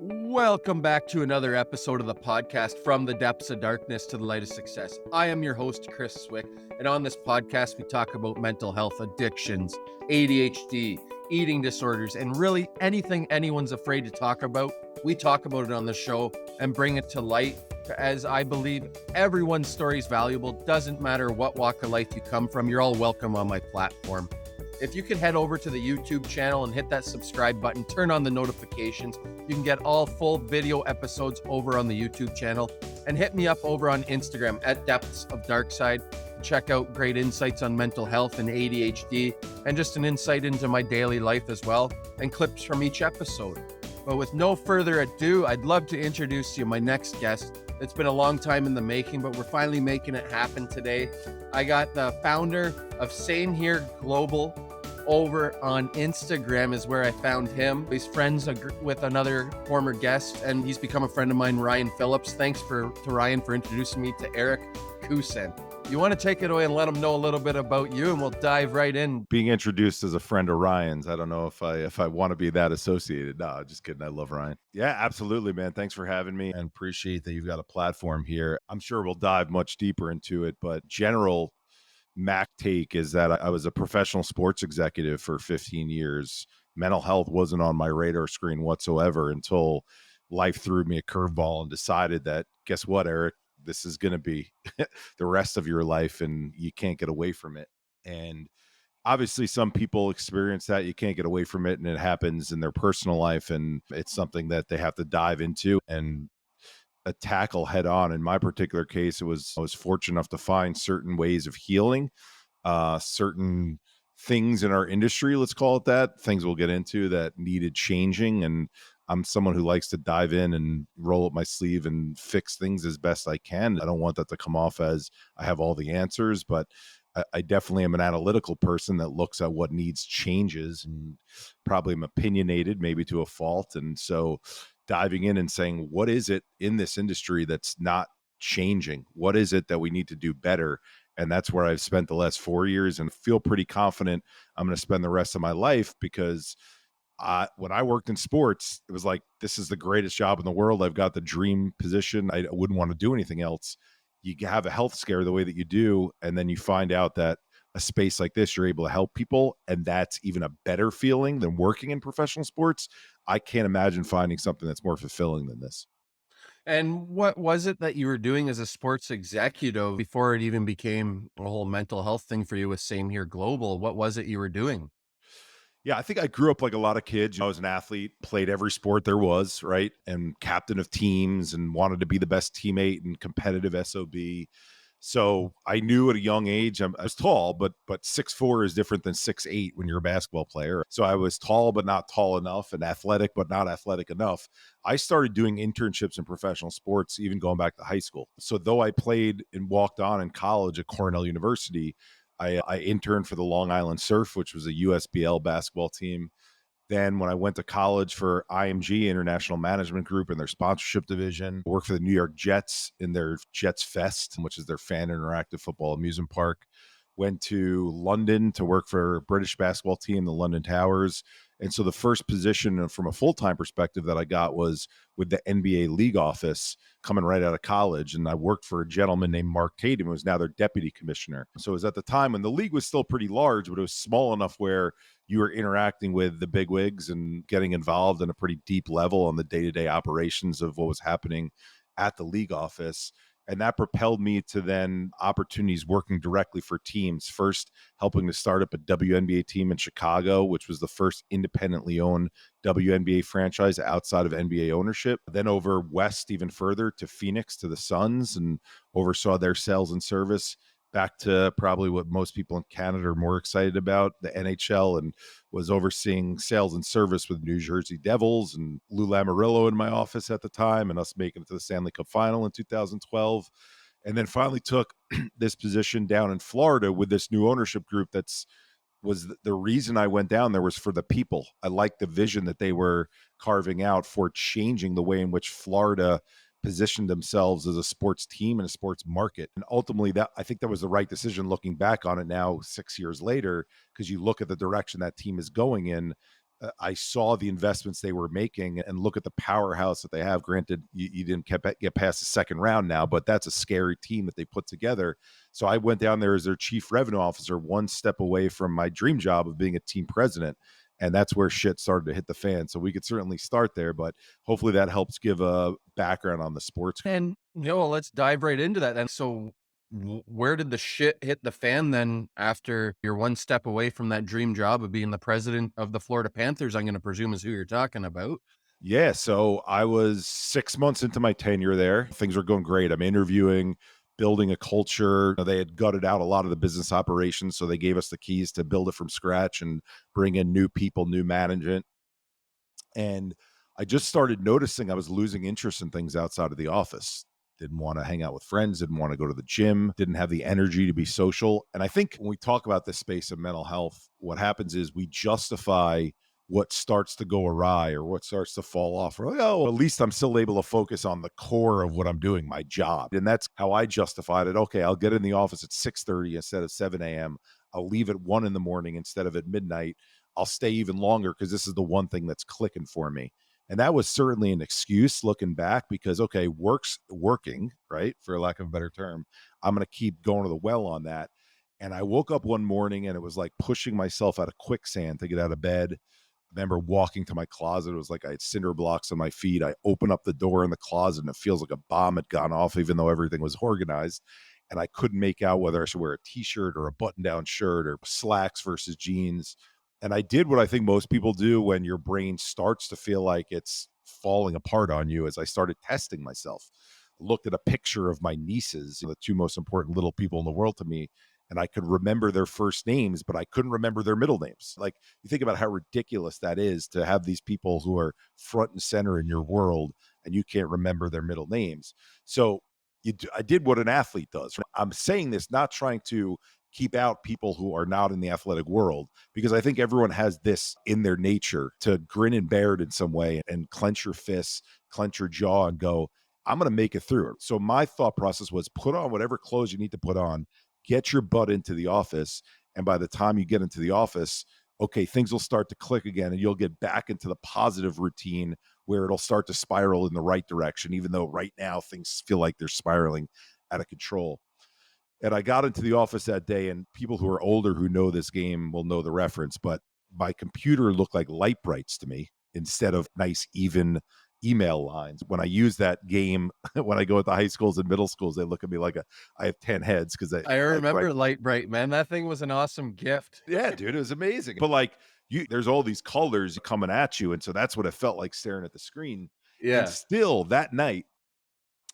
Welcome back to another episode of the podcast, From the Depths of Darkness to the Light of Success. I am your host, Chris Swick, and on this podcast, we talk about mental health, addictions, ADHD, eating disorders, and really anything anyone's afraid to talk about. We talk about it on the show and bring it to light, as I believe everyone's story is valuable. Doesn't matter what walk of life you come from, you're all welcome on my platform. If you could head over to the YouTube channel and hit that subscribe button, turn on the notifications. You can get all full video episodes over on the YouTube channel, and hit me up over on Instagram at Depths of Darkside. Check out great insights on mental health and ADHD, and just an insight into my daily life as well, and clips from each episode. But with no further ado, I'd love to introduce to you my next guest. It's been a long time in the making, but we're finally making it happen today. I got the founder of Sane Here Global over on Instagram is where I found him. He's friends with another former guest, and he's become a friend of mine, Ryan Phillips. Thanks to Ryan for introducing me to Eric Kussin. You want to take it away and let them know a little bit about you, and we'll dive right in. Being introduced as a friend of Ryan's, I don't know if I want to be that associated. No, just kidding. I love Ryan. Yeah, absolutely, man. Thanks for having me, and appreciate that you've got a platform here. I'm sure we'll dive much deeper into it, but general Mac take is that I was a professional sports executive for 15 years. Mental health wasn't on my radar screen whatsoever until life threw me a curveball and decided that, guess what, Eric? This is going to be the rest of your life and you can't get away from it. And obviously, some people experience that. You can't get away from it, and it happens in their personal life. And it's something that they have to dive into and tackle head on. In my particular case, I was fortunate enough to find certain ways of healing, certain things in our industry, let's call it that, things we'll get into that needed changing. And I'm someone who likes to dive in and roll up my sleeve and fix things as best I can. I don't want that to come off as I have all the answers, but I definitely am an analytical person that looks at what needs changes, and probably am opinionated, maybe to a fault. And so diving in and saying, what is it in this industry that's not changing? What is it that we need to do better? And that's where I've spent the last 4 years and feel pretty confident I'm going to spend the rest of my life, because when I worked in sports, it was like, this is the greatest job in the world. I've got the dream position. I wouldn't want to do anything else. You have a health scare the way that you do, and then you find out that a space like this, you're able to help people, and that's even a better feeling than working in professional sports. I can't imagine finding something that's more fulfilling than this. And what was it that you were doing as a sports executive before it even became a whole mental health thing for you with Same Here Global? What was it you were doing? Yeah, I think I grew up like a lot of kids. I was an athlete, played every sport there was, right? And captain of teams, and wanted to be the best teammate and competitive SOB. So I knew at a young age, I was tall, but 6'4" is different than 6'8" when you're a basketball player. So I was tall, but not tall enough, and athletic, but not athletic enough. I started doing internships in professional sports, even going back to high school. So though I played and walked on in college at Cornell University, I interned for the Long Island Surf, which was a USBL basketball team. Then when I went to college for IMG, International Management Group, in their sponsorship division, worked for the New York Jets in their Jets Fest, which is their fan interactive football amusement park. Went to London to work for a British basketball team, the London Towers. And so the first position from a full-time perspective that I got was with the NBA league office, coming right out of college. And I worked for a gentleman named Mark Tatum, who is now their deputy commissioner. So it was at the time when the league was still pretty large, but it was small enough where you were interacting with the bigwigs and getting involved in a pretty deep level on the day-to-day operations of what was happening at the league office. And that propelled me to then opportunities working directly for teams. First, helping to start up a WNBA team in Chicago, which was the first independently owned WNBA franchise outside of NBA ownership. Then over west, even further to Phoenix, to the Suns, and oversaw their sales and service. Back to probably what most people in Canada are more excited about, the NHL, and was overseeing sales and service with New Jersey Devils and Lou Lamoriello in my office at the time, and us making it to the Stanley Cup final in 2012. And then finally took this position down in Florida with this new ownership group. Was the reason I went down there was for the people. I liked the vision that they were carving out for changing the way in which Florida positioned themselves as a sports team and a sports market. And ultimately, that I think that was the right decision looking back on it now 6 years later, because you look at the direction that team is going in. I saw the investments they were making and look at the powerhouse that they have. Granted, you didn't get past the second round now, but that's a scary team that they put together. So I went down there as their chief revenue officer, one step away from my dream job of being a team president. And that's where shit started to hit the fan. So we could certainly start there, but hopefully that helps give a background on the sports. And, let's dive right into that then. So, where did the shit hit the fan then after you're one step away from that dream job of being the president of the Florida Panthers? I'm going to presume is who you're talking about. Yeah, so I was 6 months into my tenure there. Things were going great. I'm interviewing, building a culture. They had gutted out a lot of the business operations, so they gave us the keys to build it from scratch and bring in new people, new management. And I just started noticing I was losing interest in things outside of the office. Didn't want to hang out with friends, didn't want to go to the gym, didn't have the energy to be social. And I think when we talk about this space of mental health, what happens is we justify what starts to go awry or what starts to fall off. We're like, oh, at least I'm still able to focus on the core of what I'm doing, my job. And that's how I justified it. Okay, I'll get in the office at 6:30 instead of 7 a.m. I'll leave at 1 in the morning instead of at midnight. I'll stay even longer because this is the one thing that's clicking for me. And that was certainly an excuse looking back because, okay, work's working, right? For lack of a better term. I'm going to keep going to the well on that. And I woke up one morning and it was like pushing myself out of quicksand to get out of bed. I remember walking to my closet. It was like I had cinder blocks on my feet. I open up the door in the closet and it feels like a bomb had gone off, even though everything was organized. And I couldn't make out whether I should wear a t-shirt or a button-down shirt or slacks versus jeans. And I did what I think most people do when your brain starts to feel like it's falling apart on you, as I started testing myself. Looked at a picture of my nieces, the two most important little people in the world to me, and I could remember their first names, but I couldn't remember their middle names. Like, you think about how ridiculous that is to have these people who are front and center in your world and you can't remember their middle names. So I did what an athlete does. I'm saying this not trying to keep out people who are not in the athletic world, because I think everyone has this in their nature to grin and bear it in some way and clench your fists, clench your jaw and go, I'm going to make it through. So my thought process was put on whatever clothes you need to put on, get your butt into the office. And by the time you get into the office, okay, things will start to click again and you'll get back into the positive routine where it'll start to spiral in the right direction, even though right now things feel like they're spiraling out of control. And I got into the office that day, and people who are older who know this game will know the reference, but my computer looked like light brights to me instead of nice, even email lines. When I use that game, when I go into high schools and middle schools, they look at me like I have 10 heads because I remember Light Bright, man. That thing was an awesome gift. yeah, dude, it was amazing. But like there's all these colors coming at you. And so that's what it felt like staring at the screen. And Yeah. still that night,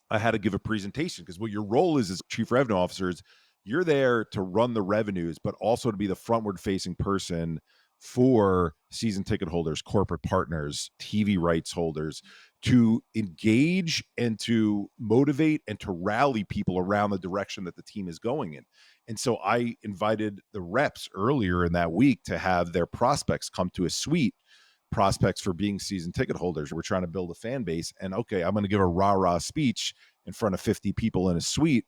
I had to give a presentation because what your role is as chief revenue officer is you're there to run the revenues, but also to be the frontward facing person for season ticket holders, corporate partners, TV rights holders, to engage and to motivate and to rally people around the direction that the team is going in. And so I invited the reps earlier in that week to have their prospects come to a suite, prospects for being season ticket holders. We're trying to build a fan base. And okay, I'm going to give a rah-rah speech in front of 50 people in a suite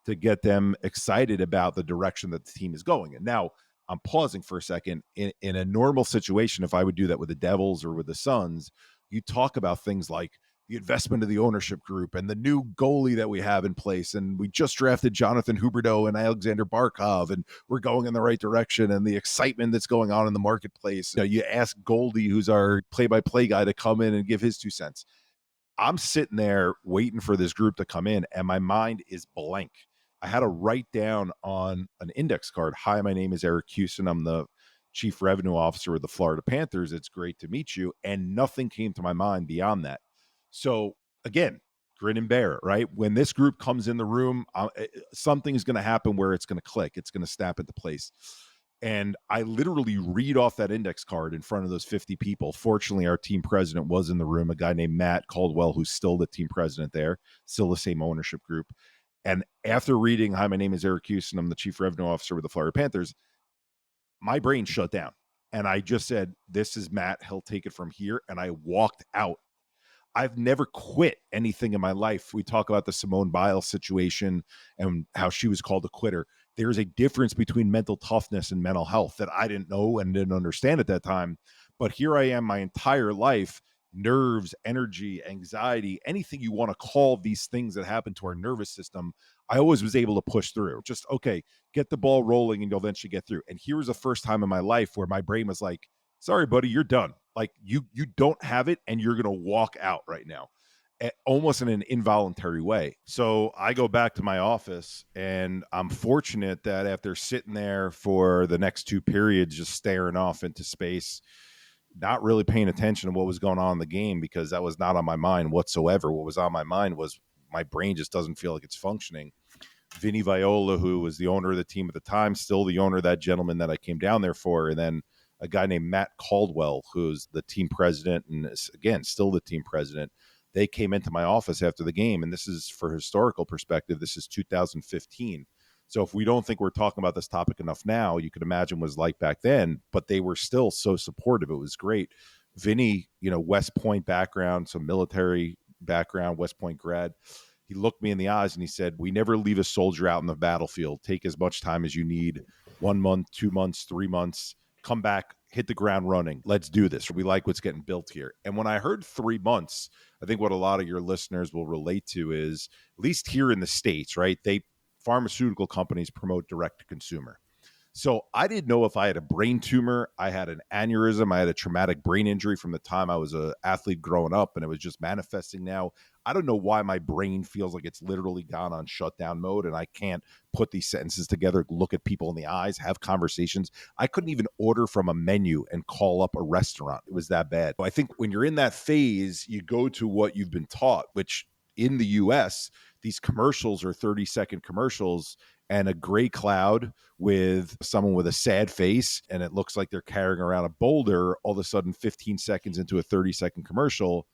to get them excited about the direction that the team is going. And now I'm pausing for a second. In a normal situation, if I would do that with the Devils or with the Suns, you talk about things like the investment of the ownership group and the new goalie that we have in place. And we just drafted Jonathan Huberdeau and Alexander Barkov, and we're going in the right direction, and the excitement that's going on in the marketplace. You ask Goldie, who's our play-by-play guy, to come in and give his 2 cents. I'm sitting there waiting for this group to come in, and my mind is blank. I had to write down on an index card, hi, my name is Eric Kussin. I'm the chief revenue officer of the Florida Panthers. It's great to meet you. And nothing came to my mind beyond that. So again, grin and bear it, right? When this group comes in the room, something's going to happen where it's going to click. It's going to snap into place. And I literally read off that index card in front of those 50 people. Fortunately, our team president was in the room, a guy named Matt Caldwell, who's still the team president there, still the same ownership group. And after reading, hi, my name is Eric Houston, I'm the chief revenue officer with the Florida Panthers, my brain shut down. And I just said, this is Matt. He'll take it from here. And I walked out. I've never quit anything in my life. We talk about the Simone Biles situation and how she was called a quitter. There's a difference between mental toughness and mental health that I didn't know and didn't understand at that time. But here I am my entire life, nerves, energy, anxiety, anything you want to call these things that happen to our nervous system, I always was able to push through. Just, okay, get the ball rolling and you'll eventually get through. And here was the first time in my life where my brain was like, sorry, buddy, you're done. Like you don't have it and you're going to walk out right now. Almost in an involuntary way. So I go back to my office, and I'm fortunate that after sitting there for the next 2 periods, just staring off into space, not really paying attention to what was going on in the game, because that was not on my mind whatsoever. What was on my mind was my brain just doesn't feel like it's functioning. Vinny Viola, who was the owner of the team at the time, still the owner of that gentleman that I came down there for, and then a guy named Matt Caldwell, who's the team president and is, again, still the team president. They came into my office after the game, and this is, for historical perspective, this is 2015. So if we don't think we're talking about this topic enough now, you could imagine what it was like back then, but they were still so supportive. It was great. Vinny, West Point background, some military background, West Point grad. He looked me in the eyes and he said, we never leave a soldier out in the battlefield. Take as much time as you need, 1 month, 2 months, 3 months, come back, hit the ground running. Let's do this. We like what's getting built here. And when I heard 3 months, I think what a lot of your listeners will relate to is, at least here in the States, right? Pharmaceutical companies promote direct to consumer. So I didn't know if I had a brain tumor, I had an aneurysm, I had a traumatic brain injury from the time I was an athlete growing up, and it was just manifesting now. I don't know why my brain feels like it's literally gone on shutdown mode, and I can't put these sentences together, look at people in the eyes, have conversations. I couldn't even order from a menu and call up a restaurant. It was that bad. I think when you're in that phase, you go to what you've been taught, which in the US, these commercials are 30-second commercials, and a gray cloud with someone with a sad face, and it looks like they're carrying around a boulder. All of a sudden, 15 seconds into a 30-second commercial,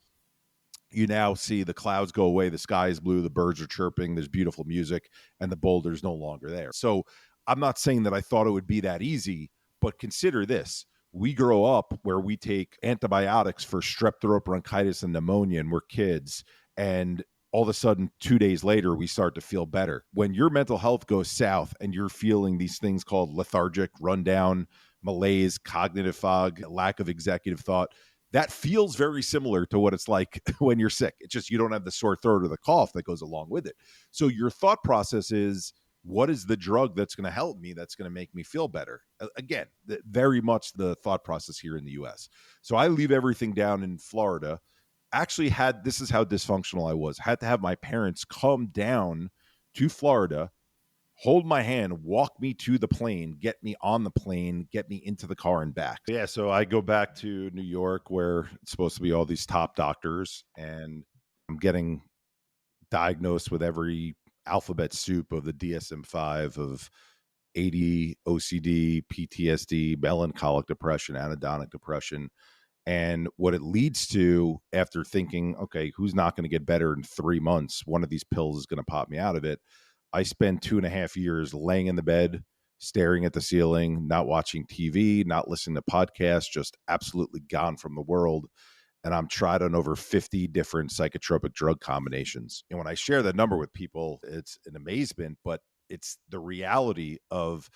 you now see the clouds go away, the sky is blue, the birds are chirping, there's beautiful music, and the boulder's no longer there. So I'm not saying that I thought it would be that easy, but consider this. We grow up where we take antibiotics for strep throat, bronchitis, and pneumonia, and we're kids, and all of a sudden, 2 days later, we start to feel better. When your mental health goes south and you're feeling these things called lethargic, rundown, malaise, cognitive fog, lack of executive thought, that feels very similar to what it's like when you're sick. It's just you don't have the sore throat or the cough that goes along with it. So your thought process is, what is the drug that's going to help me, that's going to make me feel better? Again, very much the thought process here in the US. So I leave everything down in Florida. Actually this is how dysfunctional I was. Had to have my parents come down to Florida, hold my hand, walk me to the plane, get me on the plane, get me into the car and back. Yeah, so I go back to New York, where it's supposed to be all these top doctors, and I'm getting diagnosed with every alphabet soup of the DSM-5 of AD, OCD, PTSD, melancholic depression, anhedonic depression. And what it leads to, after thinking, okay, who's not going to get better in 3 months? One of these pills is going to pop me out of it. I spend 2.5 years laying in the bed, staring at the ceiling, not watching TV, not listening to podcasts, just absolutely gone from the world. And I'm tried on over 50 different psychotropic drug combinations. And when I share that number with people, it's an amazement, but it's the reality of,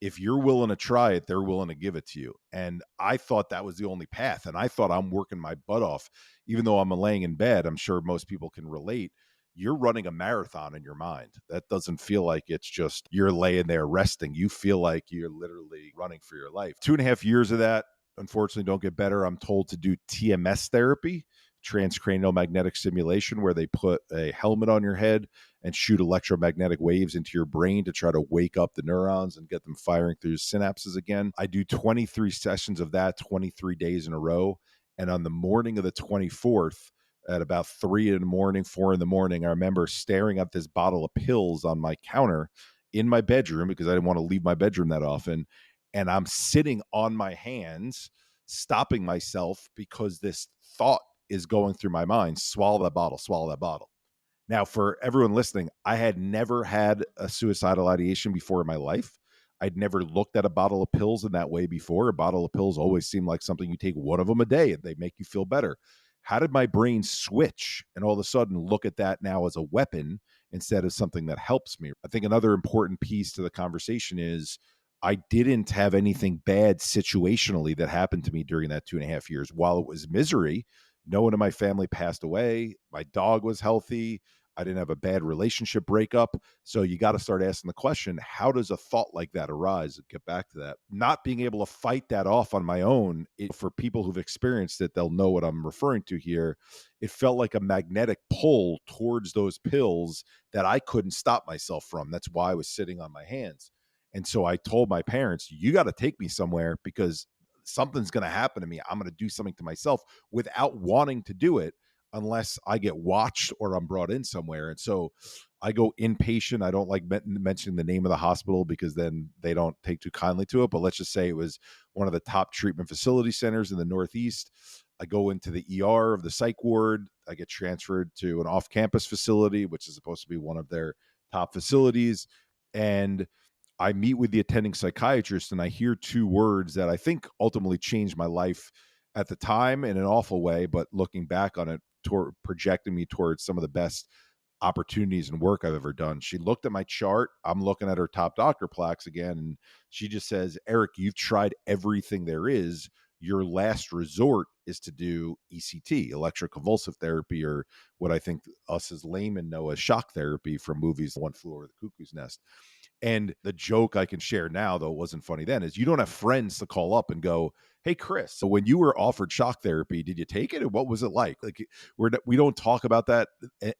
if you're willing to try it, they're willing to give it to you. And I thought that was the only path. And I thought I'm working my butt off. Even though I'm laying in bed, I'm sure most people can relate. You're running a marathon in your mind. That doesn't feel like it's just you're laying there resting. You feel like you're literally running for your life. 2.5 years of that, unfortunately, don't get better. I'm told to do TMS therapy, transcranial magnetic stimulation, where they put a helmet on your head and shoot electromagnetic waves into your brain to try to wake up the neurons and get them firing through synapses again. I do 23 sessions of that, 23 days in a row. And on the morning of the 24th, at about 3 in the morning, 4 in the morning, I remember staring at this bottle of pills on my counter in my bedroom, because I didn't want to leave my bedroom that often. And I'm sitting on my hands, stopping myself, because this thought is going through my mind: swallow that bottle, swallow that bottle. Now, for everyone listening, I had never had a suicidal ideation before in my life. I'd never looked at a bottle of pills in that way before. A bottle of pills always seemed like something you take one of them a day and they make you feel better. How did my brain switch and all of a sudden look at that now as a weapon instead of something that helps me? I think another important piece to the conversation is, I didn't have anything bad situationally that happened to me during that 2.5 years. While it was misery, no one in my family passed away. My dog was healthy. I didn't have a bad relationship breakup. So you got to start asking the question, how does a thought like that arise? Get back to that. Not being able to fight that off on my own, for people who've experienced it, they'll know what I'm referring to here. It felt like a magnetic pull towards those pills that I couldn't stop myself from. That's why I was sitting on my hands. And so I told my parents, you got to take me somewhere because something's going to happen to me. I'm going to do something to myself without wanting to do it unless I get watched or I'm brought in somewhere. And so I go inpatient. I don't like mentioning the name of the hospital because then they don't take too kindly to it. But let's just say it was one of the top treatment facility centers in the Northeast. I go into the ER of the psych ward. I get transferred to an off-campus facility, which is supposed to be one of their top facilities. And I meet with the attending psychiatrist and I hear two words that I think ultimately changed my life at the time in an awful way, but looking back on it, toward projecting me towards some of the best opportunities and work I've ever done. She looked at my chart. I'm looking at her top doctor plaques again. And she just says, Eric, you've tried everything there is. Your last resort is to do ECT, electroconvulsive therapy, or what I think us as laymen know as shock therapy from movies, One Flew Over the Cuckoo's Nest. And the joke I can share now, though it wasn't funny then, is you don't have friends to call up and go, hey, Chris, so when you were offered shock therapy, did you take it? And what was it like? Like, we don't talk about that.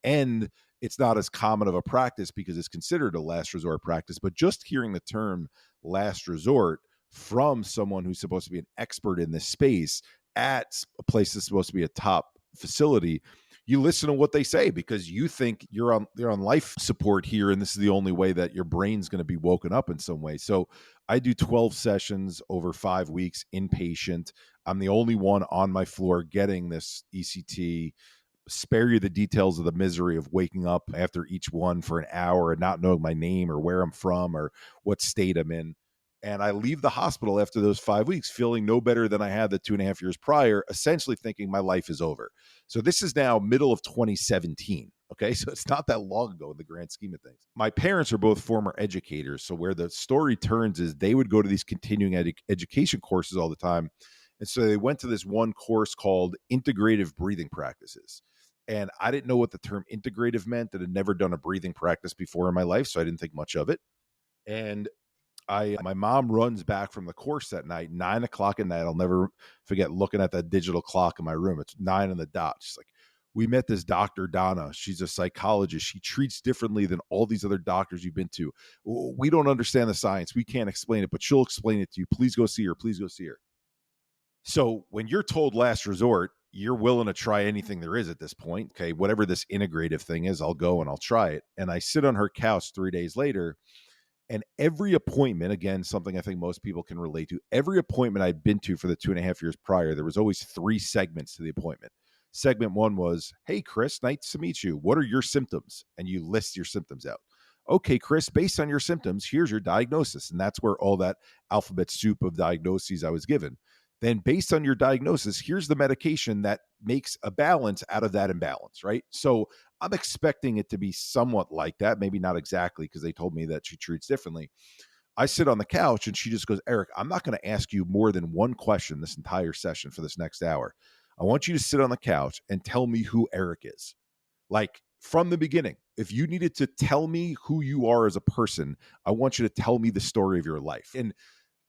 And it's not as common of a practice because it's considered a last resort practice. But just hearing the term last resort from someone who's supposed to be an expert in this space at a place that's supposed to be a top facility, you listen to what they say because you think you're on life support here, and this is the only way that your brain's going to be woken up in some way. So I do 12 sessions over 5 weeks inpatient. I'm the only one on my floor getting this ECT. Spare you the details of the misery of waking up after each one for an hour and not knowing my name or where I'm from or what state I'm in. And I leave the hospital after those 5 weeks feeling no better than I had the 2.5 years prior, essentially thinking my life is over. So this is now middle of 2017. Okay. So it's not that long ago in the grand scheme of things. My parents are both former educators. So where the story turns is they would go to these continuing education courses all the time. And so they went to this one course called integrative breathing practices. And I didn't know what the term integrative meant. I had never done a breathing practice before in my life, so I didn't think much of it. And my mom runs back from the course that night, 9 o'clock at night. I'll never forget looking at that digital clock in my room. It's 9 on the dot. She's like, we met this Dr. Donna. She's a psychologist. She treats differently than all these other doctors you've been to. We don't understand the science. We can't explain it, but she'll explain it to you. Please go see her. Please go see her. So when you're told last resort, you're willing to try anything there is at this point. Okay, whatever this integrative thing is, I'll go and I'll try it. And I sit on her couch 3 days later. And every appointment, again, something I think most people can relate to, every appointment I'd been to for the 2.5 years prior, there was always 3 segments to the appointment. Segment 1 was, hey, Chris, nice to meet you. What are your symptoms? And you list your symptoms out. Okay, Chris, based on your symptoms, here's your diagnosis. And that's where all that alphabet soup of diagnoses I was given. Then based on your diagnosis, here's the medication that makes a balance out of that imbalance, right? So I'm expecting it to be somewhat like that. Maybe not exactly because they told me that she treats differently. I sit on the couch and she just goes, Eric, I'm not going to ask you more than one question this entire session for this next hour. I want you to sit on the couch and tell me who Eric is. Like from the beginning, if you needed to tell me who you are as a person, I want you to tell me the story of your life. And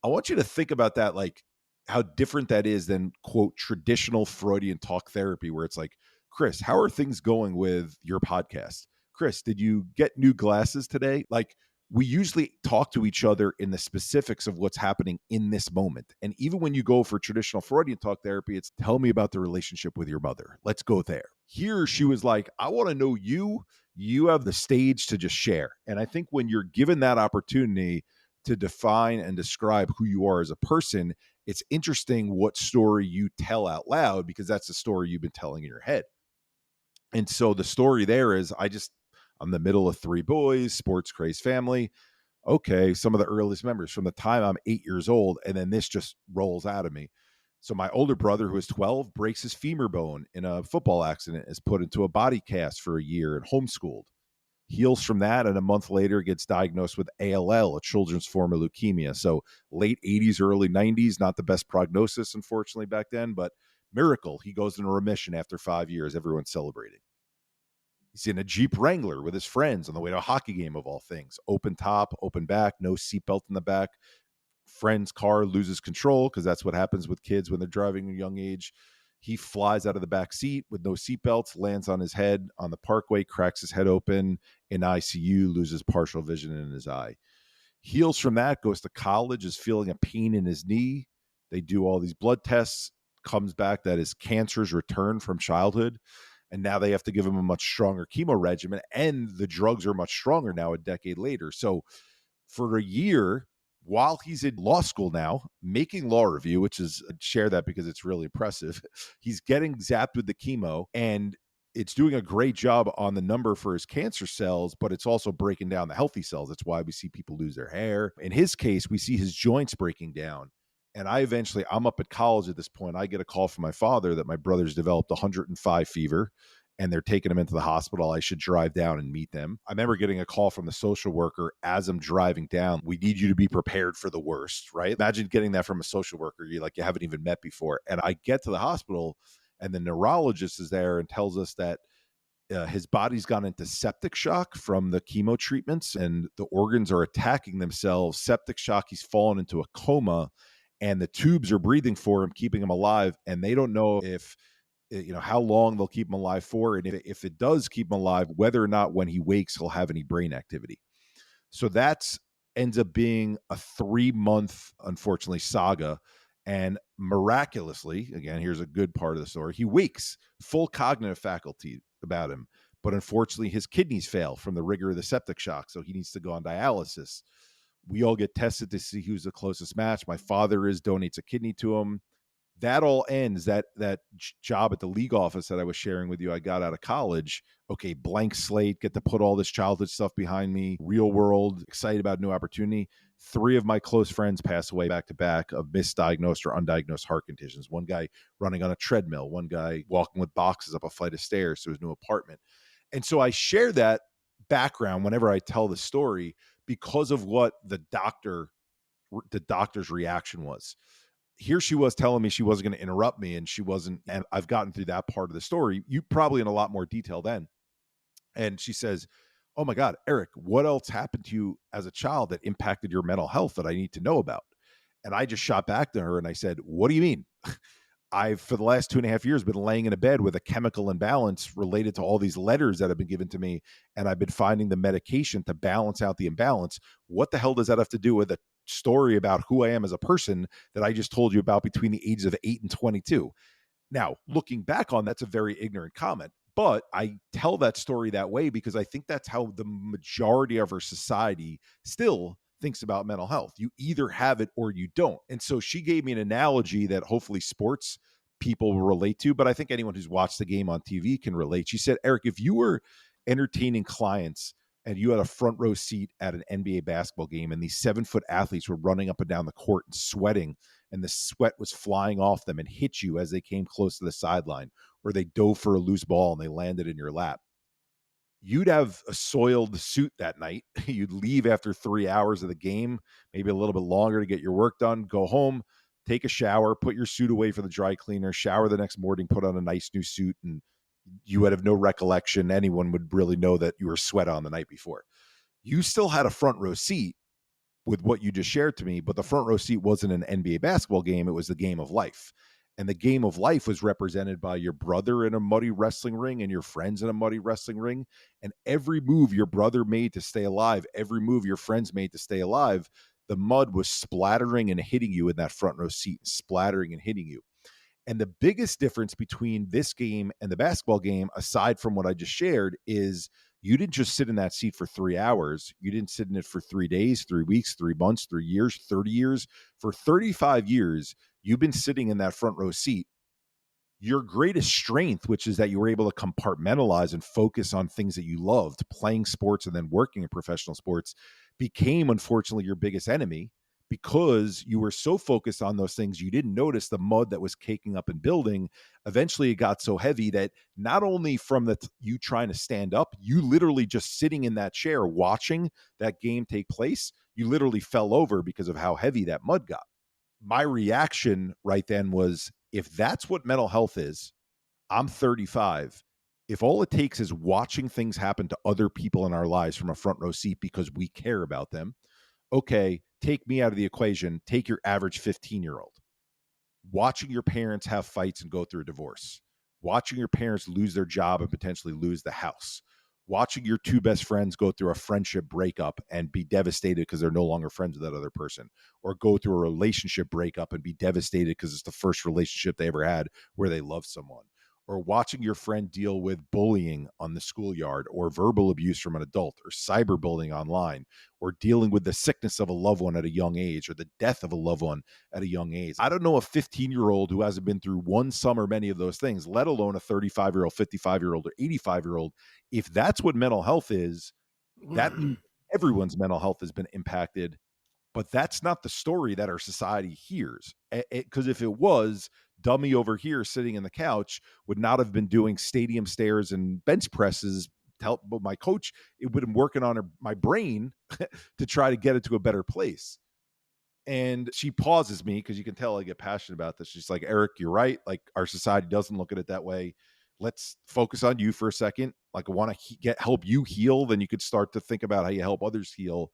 I want you to think about that, like how different that is than, quote, traditional Freudian talk therapy, where it's like, Chris, how are things going with your podcast? Chris, did you get new glasses today? Like, we usually talk to each other in the specifics of what's happening in this moment. And even when you go for traditional Freudian talk therapy, it's tell me about the relationship with your mother. Let's go there. Here, she was like, I want to know you. You have the stage to just share. And I think when you're given that opportunity to define and describe who you are as a person, it's interesting what story you tell out loud because that's the story you've been telling in your head. And so the story there is I'm the middle of 3 boys, sports crazed family. Okay, some of the earliest memories from the time I'm 8 years old, and then this just rolls out of me. So my older brother, who is 12, breaks his femur bone in a football accident, is put into a body cast for a year and homeschooled. heals from that, and a month later gets diagnosed with ALL, a children's form of leukemia. So late 80s, early 90s, not the best prognosis, unfortunately, back then, but miracle. He goes into remission after 5 years. Everyone's celebrating. He's in a Jeep Wrangler with his friends on the way to a hockey game, of all things. Open top, open back, no seatbelt in the back. Friend's car loses control, because that's what happens with kids when they're driving at a young age. He flies out of the back seat with no seatbelts, lands on his head on the parkway, cracks his head open, in ICU, loses partial vision in his eye. Heals from that, goes to college, is feeling a pain in his knee. They do all these blood tests, comes back that his cancer's returned from childhood. And now they have to give him a much stronger chemo regimen, and the drugs are much stronger now a decade later. So for a year, while he's in law school now, making law review, which is, share that because it's really impressive, he's getting zapped with the chemo, and it's doing a great job on the number for his cancer cells, but it's also breaking down the healthy cells. That's why we see people lose their hair. In his case, we see his joints breaking down. And I'm up at college at this point. I get a call from my father that my brother's developed 105 fever and they're taking him into the hospital. I should drive down and meet them. I remember getting a call from the social worker as I'm driving down. We need you to be prepared for the worst, right? Imagine getting that from a social worker you haven't even met before. And I get to the hospital and the neurologist is there and tells us that his body's gone into septic shock from the chemo treatments and the organs are attacking themselves. Septic shock, he's fallen into a coma, and the tubes are breathing for him, keeping him alive. And they don't know if, how long they'll keep him alive for. And if it does keep him alive, whether or not when he wakes, he'll have any brain activity. So that's ends up being a 3-month, unfortunately, saga. And miraculously, again, here's a good part of the story. He wakes, full cognitive faculty about him. But unfortunately, his kidneys fail from the rigor of the septic shock. So he needs to go on dialysis. We all get tested to see who's the closest match. My father donates a kidney to him. That all ends. That job at the league office that I was sharing with you, I got out of college. Okay, blank slate, get to put all this childhood stuff behind me, real world, excited about new opportunity. 3 of my close friends passed away back to back of misdiagnosed or undiagnosed heart conditions. One guy running on a treadmill, one guy walking with boxes up a flight of stairs to his new apartment. And so I share that background whenever I tell the story because of what the doctor's reaction was. Here she was telling me she wasn't going to interrupt me, and she wasn't. And I've gotten through that part of the story. You probably in a lot more detail then. And she says, "Oh my God, Eric, what else happened to you as a child that impacted your mental health that I need to know about?" And I just shot back to her and I said, "What do you mean?" I've, for the last 2.5 years, been laying in a bed with a chemical imbalance related to all these letters that have been given to me. And I've been finding the medication to balance out the imbalance. What the hell does that have to do with a story about who I am as a person that I just told you about between the ages of 8 and 22? Now, looking back on that's a very ignorant comment, but I tell that story that way because I think that's how the majority of our society still thinks about mental health. You either have it or you don't. And so she gave me an analogy that hopefully sports people will relate to, but I think anyone who's watched the game on TV can relate. She said, "Eric, if you were entertaining clients and you had a front row seat at an NBA basketball game and these 7-foot athletes were running up and down the court and sweating, and the sweat was flying off them and hit you as they came close to the sideline, or they dove for a loose ball and they landed in your lap, you'd have a soiled suit that night. You'd leave after 3 hours of the game, maybe a little bit longer to get your work done, go home, take a shower, put your suit away for the dry cleaner, shower the next morning, put on a nice new suit, and you would have no recollection anyone would really know that you were sweat on the night before. You still had a front row seat with what you just shared to me, but the front row seat wasn't an NBA basketball game. It was the game of life. And the game of life was represented by your brother in a muddy wrestling ring and your friends in a muddy wrestling ring. And every move your brother made to stay alive, every move your friends made to stay alive, the mud was splattering and hitting you in that front row seat, splattering and hitting you. And the biggest difference between this game and the basketball game, aside from what I just shared, is you didn't just sit in that seat for 3 hours. You didn't sit in it for 3 days, 3 weeks, 3 months, 3 years, 30 years. For 35 years, you've been sitting in that front row seat. Your greatest strength, which is that you were able to compartmentalize and focus on things that you loved, playing sports and then working in professional sports, became, unfortunately, your biggest enemy because you were so focused on those things, you didn't notice the mud that was caking up and building. Eventually, it got so heavy that not only from you trying to stand up, you literally just sitting in that chair watching that game take place, you literally fell over because of how heavy that mud got. My reaction right then was, if that's what mental health is, I'm 35. If all it takes is watching things happen to other people in our lives from a front row seat because we care about them, okay, take me out of the equation. Take your average 15-year-old. Watching your parents have fights and go through a divorce, watching your parents lose their job and potentially lose the house, watching your two best friends go through a friendship breakup and be devastated because they're no longer friends with that other person, or go through a relationship breakup and be devastated because it's the first relationship they ever had where they love someone, or watching your friend deal with bullying on the schoolyard, or verbal abuse from an adult, or cyberbullying online, or dealing with the sickness of a loved one at a young age, or the death of a loved one at a young age. I don't know a 15-year-old who hasn't been through one, some, or many of those things, let alone a 35-year-old, 55-year-old, or 85-year-old. If that's what mental health is, that means everyone's mental health has been impacted. But that's not the story that our society hears. Because if it was, dummy over here sitting in the couch would not have been doing stadium stairs and bench presses to help my coach. It would have been working on my brain to try to get it to a better place. And she pauses me because you can tell I get passionate about this. She's like, Eric, you're right. Like, our society doesn't look at it that way. Let's focus on you for a second. Like, I want to help you heal. Then you could start to think about how you help others heal.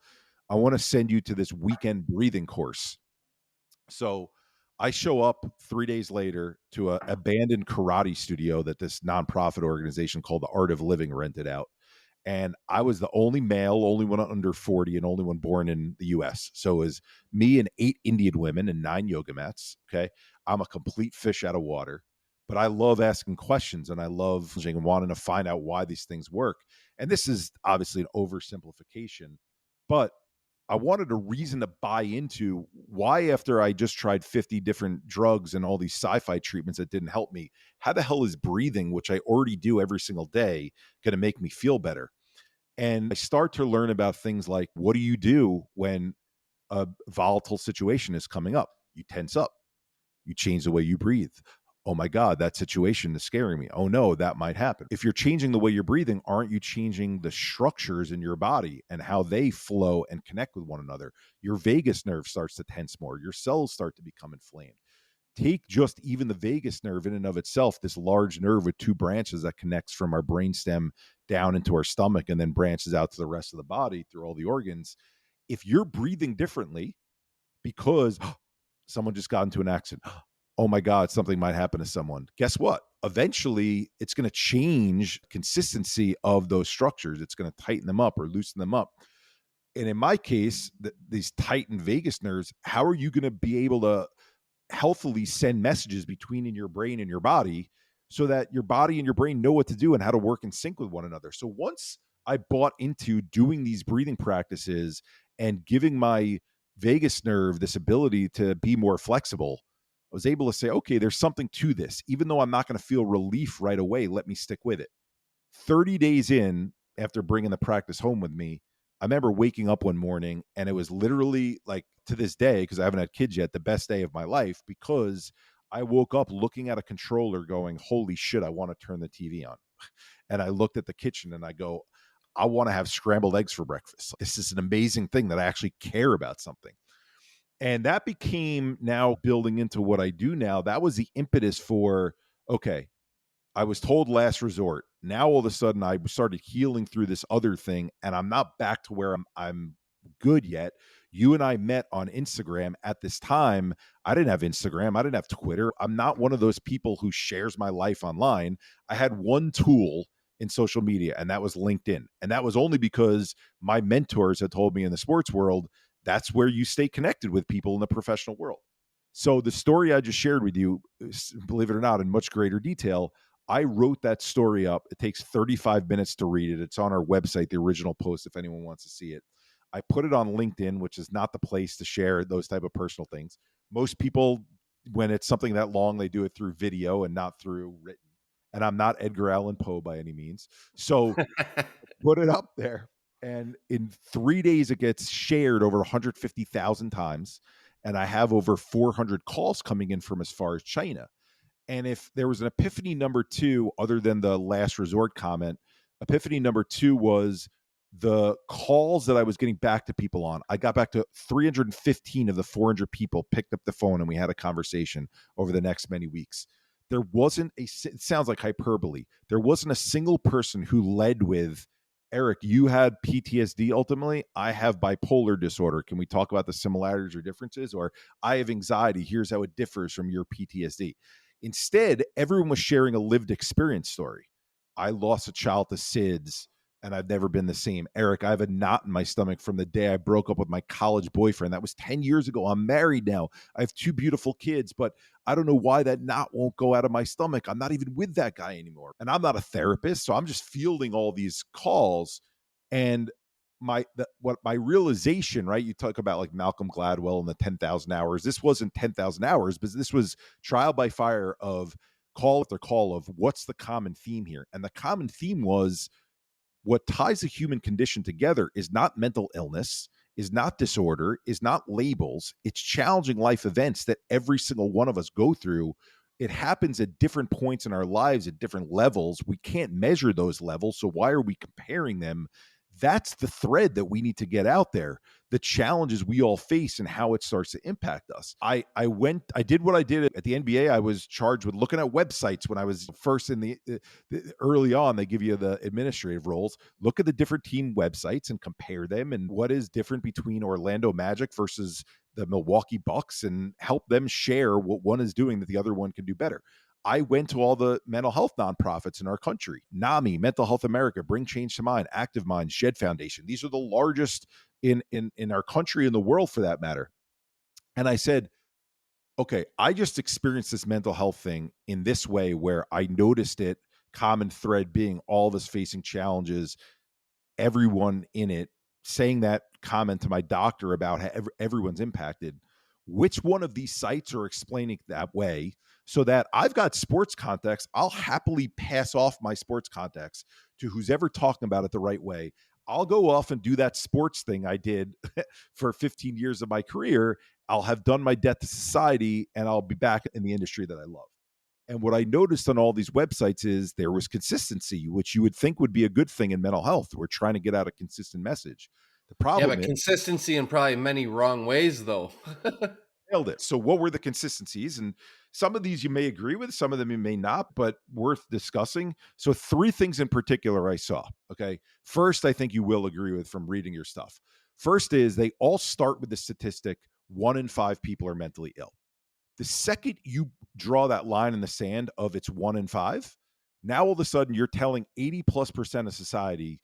I want to send you to this weekend breathing course. So I show up 3 days later to an abandoned karate studio that this nonprofit organization called the Art of Living rented out. And I was the only male, only one under 40, and only one born in the US. So it was me and 8 Indian women and 9 yoga mats. Okay. I'm a complete fish out of water, but I love asking questions and I love wanting to find out why these things work. And this is obviously an oversimplification, but I wanted a reason to buy into why, after I just tried 50 different drugs and all these sci-fi treatments that didn't help me, how the hell is breathing, which I already do every single day, going to make me feel better? And I start to learn about things like, what do you do when a volatile situation is coming up? You tense up. You change the way you breathe. Oh my God, that situation is scaring me. Oh no, that might happen. If you're changing the way you're breathing, aren't you changing the structures in your body and how they flow and connect with one another? Your vagus nerve starts to tense more. Your cells start to become inflamed. Take just even the vagus nerve in and of itself, this large nerve with 2 branches that connects from our brainstem down into our stomach and then branches out to the rest of the body through all the organs. If you're breathing differently because someone just got into an accident, oh my God, something might happen to someone. Guess what? Eventually, it's going to change consistency of those structures. It's going to tighten them up or loosen them up. And in my case, these tightened vagus nerves, how are you going to be able to healthily send messages between in your brain and your body so that your body and your brain know what to do and how to work in sync with one another? So once I bought into doing these breathing practices and giving my vagus nerve this ability to be more flexible, I was able to say, okay, there's something to this. Even though I'm not going to feel relief right away, let me stick with it. 30 days in, after bringing the practice home with me, I remember waking up one morning and it was literally, like, to this day, because I haven't had kids yet, the best day of my life, because I woke up looking at a controller going, holy shit, I want to turn the TV on. And I looked at the kitchen and I go, I want to have scrambled eggs for breakfast. This is an amazing thing that I actually care about something. And that became, now building into what I do now, that was the impetus for, okay, I was told last resort. Now all of a sudden I started healing through this other thing, and I'm not back to where I'm good yet. You and I met on Instagram at this time. I didn't have Instagram. I didn't have Twitter. I'm not one of those people who shares my life online. I had one tool in social media, and that was LinkedIn. And that was only because my mentors had told me in the sports world, that's where you stay connected with people in the professional world. So the story I just shared with you, believe it or not, in much greater detail, I wrote that story up. It takes 35 minutes to read it. It's on our website, the original post, if anyone wants to see it. I put it on LinkedIn, which is not the place to share those type of personal things. Most people, when it's something that long, they do it through video and not through written. And I'm not Edgar Allan Poe by any means. So put it up there. And in 3 days, it gets shared over 150,000 times. And I have over 400 calls coming in from as far as China. And if there was an epiphany number two, other than the last resort comment, epiphany number two was the calls that I was getting back to people on. I got back to 315 of the 400 people picked up the phone and we had a conversation over the next many weeks. There wasn't it sounds like hyperbole. There wasn't a single person who led with, Eric, you had PTSD ultimately. I have bipolar disorder. Can we talk about the similarities or differences? Or I have anxiety. Here's how it differs from your PTSD. Instead, everyone was sharing a lived experience story. I lost a child to SIDS and I've never been the same. Eric, I have a knot in my stomach from the day I broke up with my college boyfriend. That was 10 years ago. I'm married now. I have 2 beautiful kids, but I don't know why that knot won't go out of my stomach. I'm not even with that guy anymore. And I'm not a therapist, so I'm just fielding all these calls. And what my realization, right? You talk about like Malcolm Gladwell and the 10,000 hours. This wasn't 10,000 hours, but this was trial by fire of call after call of what's the common theme here. And the common theme was what ties the human condition together is not mental illness, is not disorder, is not labels. It's challenging life events that every single one of us go through. It happens at different points in our lives at different levels. We can't measure those levels. So why are we comparing them? That's the thread that we need to get out there. The challenges we all face and how it starts to impact us. I did what I did at the NBA. I was charged with looking at websites when I was first in the early on. They give you the administrative roles. Look at the different team websites and compare them and what is different between Orlando Magic versus the Milwaukee Bucks and help them share what one is doing that the other one can do better. I went to all the mental health nonprofits in our country. NAMI, Mental Health America, Bring Change to Mind, Active Minds, Shed Foundation. These are the largest in our country, in the world for that matter. And I said, okay, I just experienced this mental health thing in this way where I noticed it, common thread being all of us facing challenges, everyone in it, saying that comment to my doctor about how everyone's impacted. Which one of these sites are explaining that way so that I've got sports context? I'll happily pass off my sports context to who's ever talking about it the right way. I'll go off and do that sports thing I did for 15 years of my career. I'll have done my debt to society and I'll be back in the industry that I love. And what I noticed on all these websites is there was consistency, which you would think would be a good thing in mental health. We're trying to get out a consistent message. The Yeah, problem but is, consistency in probably many wrong ways, though. nailed it. So what were the consistencies? And some of these you may agree with, some of them you may not, but worth discussing. So 3 things in particular I saw. Okay. First, I think you will agree with from reading your stuff. First is they all start with the statistic 1 in 5 people are mentally ill. The second you draw that line in the sand of it's 1 in 5, now all of a sudden you're telling 80+% of society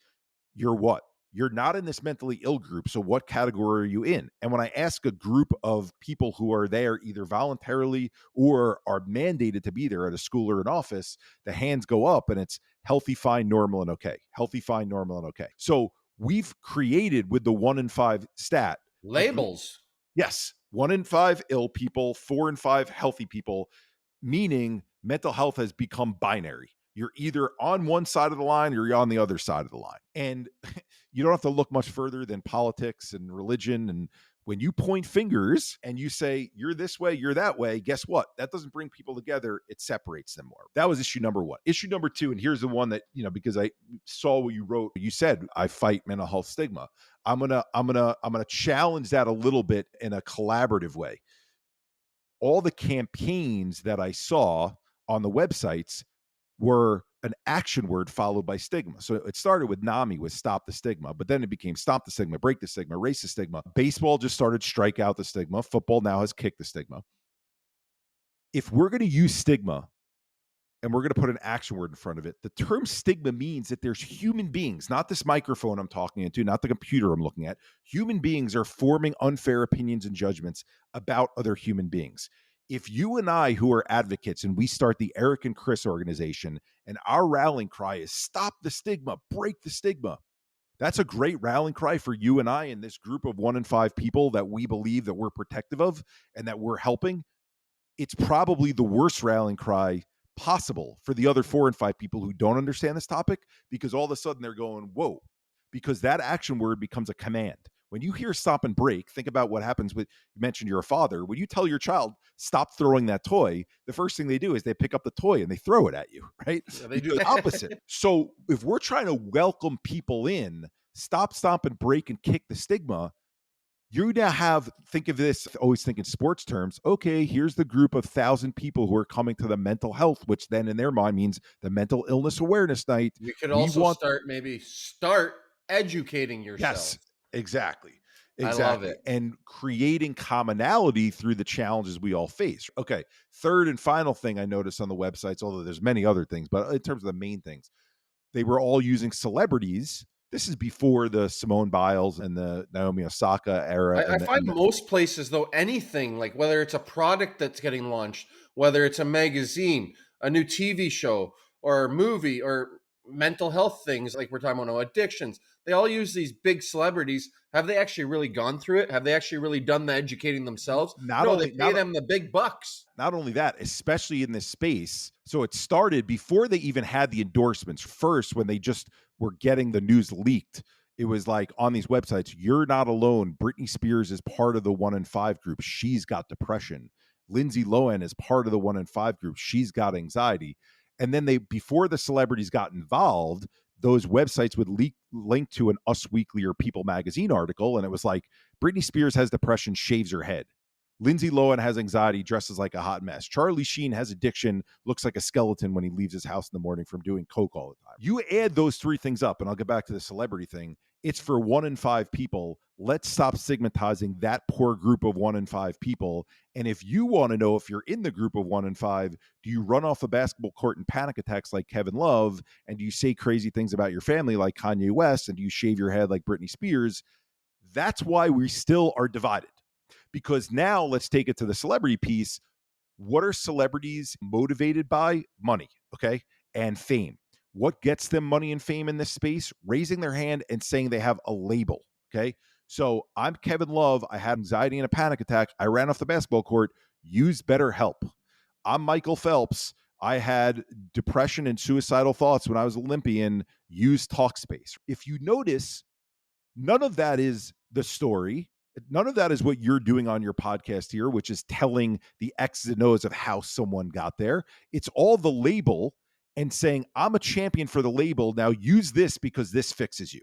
you're what? You're not in this mentally ill group. So what category are you in? And when I ask a group of people who are there either voluntarily or are mandated to be there at a school or an office, the hands go up and it's healthy, fine, normal, and okay. Healthy, fine, normal, and okay. So we've created with the 1 in 5 stat Labels. yes, 1 in 5 ill people, 4 in 5 healthy people, meaning mental health has become binary. You're either on one side of the line or you're on the other side of the line. And you don't have to look much further than politics and religion. And when you point fingers and you say, you're this way, you're that way, guess what? That doesn't bring people together. It separates them more. That was issue number 1. Issue number 2, and here's the one that, because I saw what you wrote, you said, I fight mental health stigma. I'm gonna challenge that a little bit in a collaborative way. All the campaigns that I saw on the websites were an action word followed by stigma. So it started with NAMI with stop the stigma, but then it became stop the stigma, break the stigma, erase the stigma. Baseball just started strike out the stigma. Football now has kicked the stigma. If we're going to use stigma and we're going to put an action word in front of it, the term stigma means that there's human beings, not this microphone I'm talking into, not the computer I'm looking at. Human beings are forming unfair opinions and judgments about other human beings. If you and I, who are advocates, and we start the Eric and Chris organization, and our rallying cry is stop the stigma, break the stigma, that's a great rallying cry for you and I and this group of 1 in 5 people that we believe that we're protective of and that we're helping. It's probably the worst rallying cry possible for the other 4 and 5 people who don't understand this topic, because all of a sudden they're going, whoa, because that action word becomes a command. When you hear stop and break, think about what happens with, you mentioned you're a father. When you tell your child, stop throwing that toy, the first thing they do is they pick up the toy and they throw it at you, right? Yeah, they You do. do the opposite. So if we're trying to welcome people in, stop, stomp, and break and kick the stigma, you now have, think of this, always think in sports terms. Okay, here's the group of 1,000 people who are coming to the mental health, which then in their mind means the mental illness awareness night. You could We also want, start educating yourself. yes, exactly. I love Exactly. it. And creating commonality through the challenges we all face. Okay. Third and final thing I noticed on the websites, although there's many other things, but in terms of the main things, they were all using celebrities. This is before the Simone Biles and the Naomi Osaka era I find and the most places, though, anything like whether it's a product that's getting launched, whether it's a magazine, a new TV show, or a movie, or mental health things like we're talking about now, addictions, they all use these big celebrities. Have they actually really gone through it? Have they actually really done the educating themselves? not No, they only pay not them the big bucks. not only that, especially in this space. So it started before they even had the endorsements. First, when they just were getting the news leaked, it was like on these websites, you're not alone. Britney Spears is part of the 1 in 5 group. She's got depression. Lindsay Lohan is part of the 1 in 5 group. She's got anxiety. And then they, before the celebrities got involved, those websites would link to an Us Weekly or People magazine article. And it was like, Britney Spears has depression, shaves her head. Lindsay Lohan has anxiety, dresses like a hot mess. Charlie Sheen has addiction, looks like a skeleton when he leaves his house in the morning from doing coke all the time. You add those three things up, and I'll get back to the celebrity thing. It's for 1 in 5 people. Let's stop stigmatizing that poor group of 1 in 5 people. And if you want to know if you're in the group of 1 in 5, do you run off a basketball court in panic attacks like Kevin Love? And do you say crazy things about your family like Kanye West? And do you shave your head like Britney Spears? That's why we still are divided. Because now let's take it to the celebrity piece. What are celebrities motivated by? Money, okay, and fame. What gets them money and fame in this space? Raising their hand and saying they have a label, okay? So I'm Kevin Love. I had anxiety and a panic attack. I ran off the basketball court. Use BetterHelp. I'm Michael Phelps. I had depression and suicidal thoughts when I was Olympian. Use Talkspace. If you notice, none of that is the story. None of that is what you're doing on your podcast here, which is telling the X's and O's of how someone got there. It's all the label and saying, I'm a champion for the label. Now use this because this fixes you.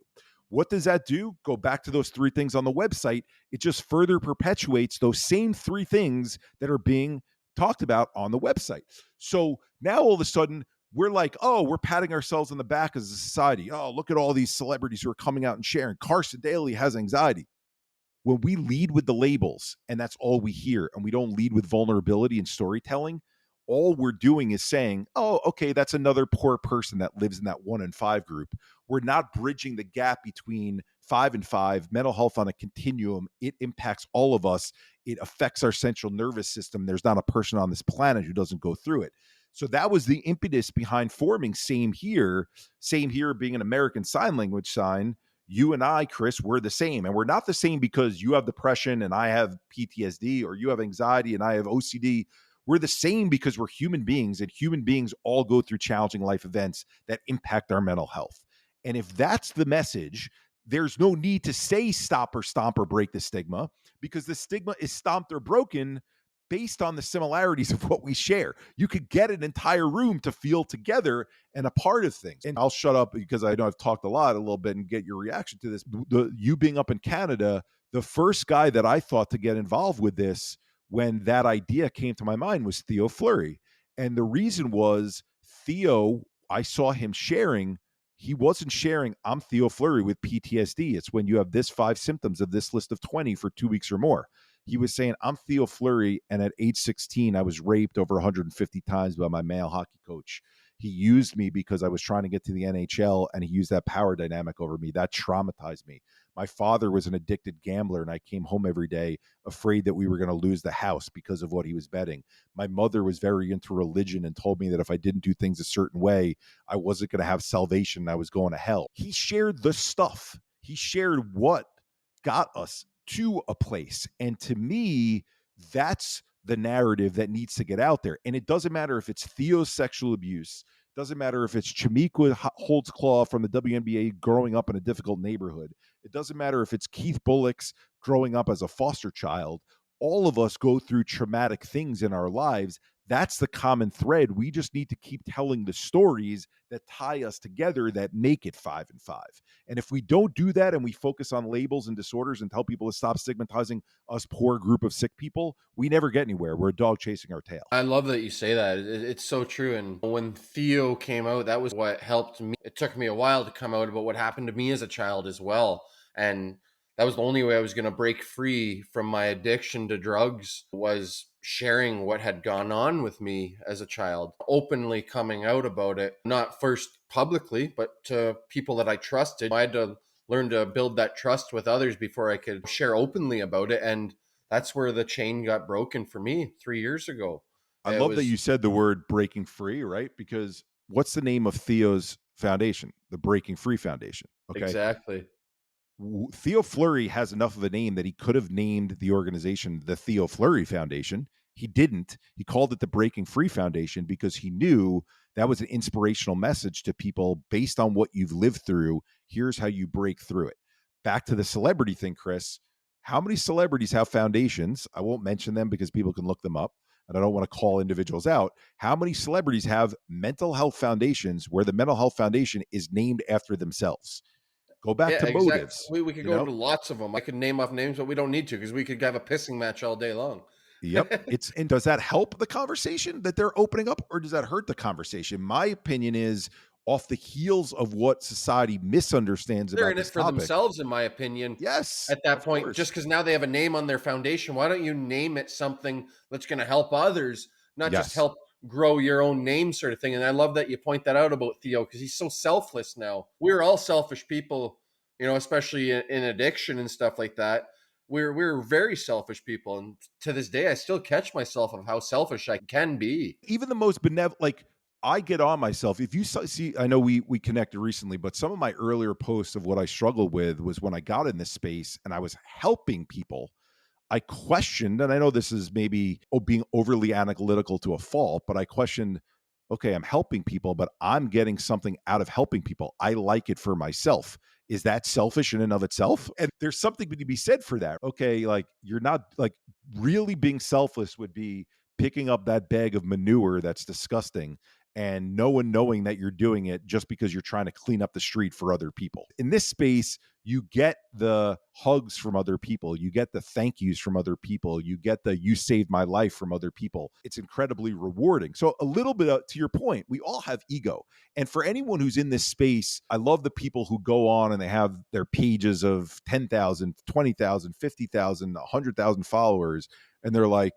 What does that do? Go back to those three things on the website. It just further perpetuates those same three things that are being talked about on the website. So now all of a sudden, we're like, oh, we're patting ourselves on the back as a society. Oh, look at all these celebrities who are coming out and sharing. Carson Daly has anxiety. When we lead with the labels and that's all we hear, and we don't lead with vulnerability and storytelling, all we're doing is saying, oh, okay, that's another poor person that lives in that 1 in 5 group. We're not bridging the gap between 5 and 5. Mental health on a continuum, it impacts all of us. It affects our central nervous system. There's not a person on this planet who doesn't go through it. So that was the impetus behind forming Same Here being an American Sign Language sign. You and I, Chris, we're the same. And we're not the same because you have depression and I have PTSD, or you have anxiety and I have OCD. We're the same because we're human beings, and human beings all go through challenging life events that impact our mental health. And if that's the message, there's no need to say stop or stomp or break the stigma, because the stigma is stomped or broken based on the similarities of what we share. You could get an entire room to feel together and a part of things. And I'll shut up because I know I've talked a little bit, and get your reaction to this. You being up in Canada, the first guy that I thought to get involved with this when that idea came to my mind was Theo Fleury. And the reason was Theo, I saw him sharing. He wasn't sharing, I'm Theo Fleury with PTSD. It's when you have this 5 symptoms of this list of 20 for 2 weeks or more. He was saying, I'm Theo Fleury, and at age 16, I was raped over 150 times by my male hockey coach. He used me because I was trying to get to the NHL, and he used that power dynamic over me. That traumatized me. My father was an addicted gambler, and I came home every day afraid that we were going to lose the house because of what he was betting. My mother was very into religion and told me that if I didn't do things a certain way, I wasn't going to have salvation and I was going to hell. He shared the stuff. He shared what got us to a place. And to me, that's the narrative that needs to get out there. And it doesn't matter if it's Theo's sexual abuse, Doesn't matter if it's Chamique Holtzclaw from the WNBA growing up in a difficult neighborhood. It doesn't matter if it's Keith Bullock's growing up as a foster child. All of us go through traumatic things in our lives. That's the common thread. We just need to keep telling the stories that tie us together that make it 5 and 5. And if we don't do that and we focus on labels and disorders and tell people to stop stigmatizing us poor group of sick people, we never get anywhere. We're a dog chasing our tail. I love that you say that. It's so true. And when Theo came out, that was what helped me. It took me a while to come out about what happened to me as a child as well. And that was the only way I was going to break free from my addiction to drugs, was sharing what had gone on with me as a child, openly coming out about it, not first publicly, but to people that I trusted. I had to learn to build that trust with others before I could share openly about it. And that's where the chain got broken for me 3 years ago. I It love that was you said the word breaking free, right? Because what's the name of Theo's foundation? The Breaking Free Foundation. Okay. exactly. Theo Fleury has enough of a name that he could have named the organization the Theo Fleury Foundation. He didn't. He called it the Breaking Free Foundation because he knew that was an inspirational message to people based on what you've lived through. Here's how you break through it. Back to the celebrity thing, Chris. How many celebrities have foundations? I won't mention them because people can look them up, and I don't want to call individuals out. How many celebrities have mental health foundations where the mental health foundation is named after themselves? Go back Yeah, to exactly. motives, We could you go know? into lots of them. I could name off names, but we don't need to because we could have a pissing match all day long. Yep. And does that help the conversation that they're opening up, or does that hurt the conversation? My opinion is, off the heels of what society misunderstands They're about in it this for topic. themselves, in my opinion. Yes, At that of point, course. just because now they have a name on their foundation, why don't you name it something that's going to help others, not just Yes. help grow your own name, sort of thing. And I love that you point that out about Theo because he's so selfless now. We're all selfish people, especially in addiction and stuff like that. We're very selfish people, and to this day, I still catch myself of how selfish I can be. Even the most benevolent, like, I get on myself. If you see, I know we connected recently, but some of my earlier posts of what I struggled with was when I got in this space and I was helping people. I questioned, and I know this is maybe being overly analytical to a fault, but I questioned, okay, I'm helping people, but I'm getting something out of helping people. I like it for myself. Is that selfish in and of itself? And there's something to be said for that. Okay, like, you're not, like, really being selfless would be picking up that bag of manure that's disgusting and no one knowing that you're doing it just because you're trying to clean up the street for other people. In this space, you get the hugs from other people, you get the thank yous from other people, you get the you saved my life from other people. It's incredibly rewarding. So a little bit to your point, we all have ego. And for anyone who's in this space, I love the people who go on and they have their pages of 10,000, 20,000, 50,000, 100,000 followers, and they're like,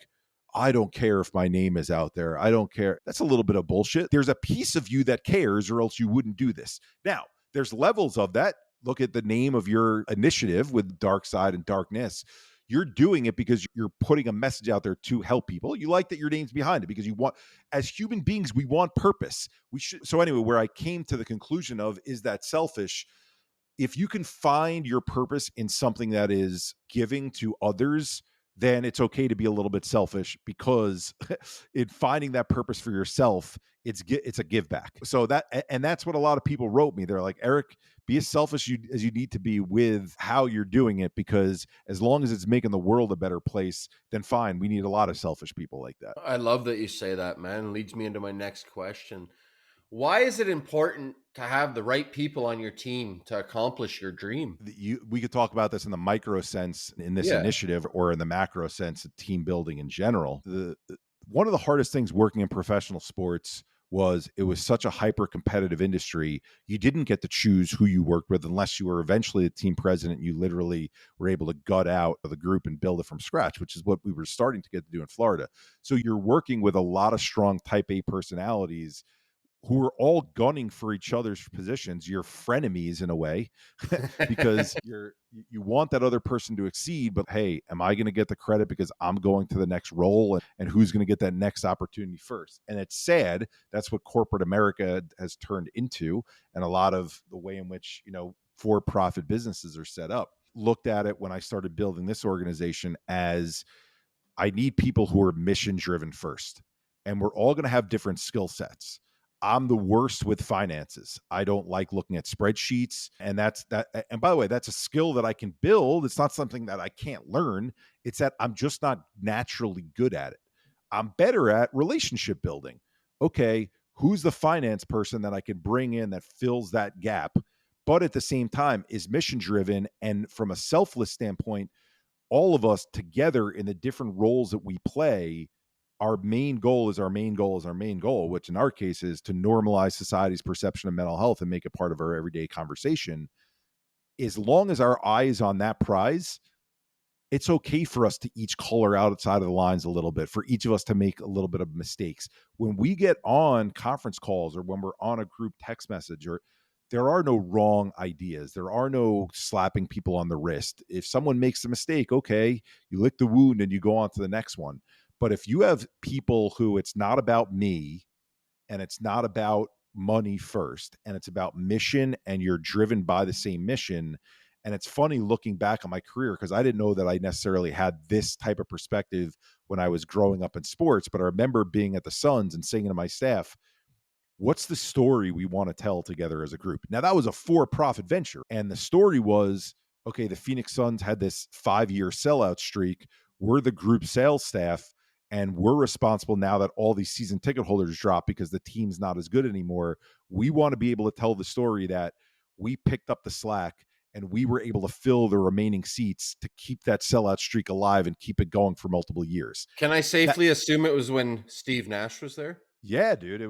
I don't care if my name is out there. I don't care. That's a little bit of bullshit. There's a piece of you that cares, or else you wouldn't do this. Now, there's levels of that. Look at the name of your initiative with Dark Side and Darkness. You're doing it because you're putting a message out there to help people. You like that your name's behind it because you want, as human beings, we want purpose. We should. So anyway, where I came to the conclusion of, is that selfish? If you can find your purpose in something that is giving to others, then it's okay to be a little bit selfish, because in finding that purpose for yourself, it's a give back. So that's what a lot of people wrote me. They're like, Eric, be as selfish as you need to be with how you're doing it, because as long as it's making the world a better place, then fine. We need a lot of selfish people like that. I love that you say that, man. Leads me into my next question. Why is it important to have the right people on your team to accomplish your dream? We could talk about this in the micro sense in this Yeah. initiative, or in the macro sense of team building in general. One of the hardest things working in professional sports was it was such a hyper competitive industry. You didn't get to choose who you worked with unless you were eventually a team president. You literally were able to gut out of the group and build it from scratch, which is what we were starting to get to do in Florida. So you're working with a lot of strong type A personalities who are all gunning for each other's positions. You're frenemies in a way, because you want that other person to exceed, but hey, am I going to get the credit because I'm going to the next role, and who's going to get that next opportunity first? And it's sad. That's what corporate America has turned into, and a lot of the way in which, for-profit businesses are set up. Looked at it when I started building this organization as, I need people who are mission driven first, and we're all going to have different skill sets. I'm the worst with finances. I don't like looking at spreadsheets. And that's that. And by the way, that's a skill that I can build. It's not something that I can't learn. It's that I'm just not naturally good at it. I'm better at relationship building. Okay, who's the finance person that I can bring in that fills that gap, but at the same time is mission driven? And from a selfless standpoint, all of us together in the different roles that we play, our main goal is our main goal is our main goal, which in our case is to normalize society's perception of mental health and make it part of our everyday conversation. As long as our eye is on that prize, it's okay for us to each color outside of the lines a little bit, for each of us to make a little bit of mistakes. When we get on conference calls or when we're on a group text message, or there are no wrong ideas. There are no slapping people on the wrist. If someone makes a mistake, okay, you lick the wound and you go on to the next one. But if you have people who it's not about me and it's not about money first and it's about mission and you're driven by the same mission. And it's funny looking back on my career because I didn't know that I necessarily had this type of perspective when I was growing up in sports, but I remember being at the Suns and saying to my staff, what's the story we want to tell together as a group? Now, that was a for-profit venture. And the story was, okay, the Phoenix Suns had this 5-year sellout streak. We're the group sales staff, and we're responsible now that all these season ticket holders drop because the team's not as good anymore. We want to be able to tell the story that we picked up the slack and we were able to fill the remaining seats to keep that sellout streak alive and keep it going for multiple years. Can I safely assume it was when Steve Nash was there? Yeah, dude.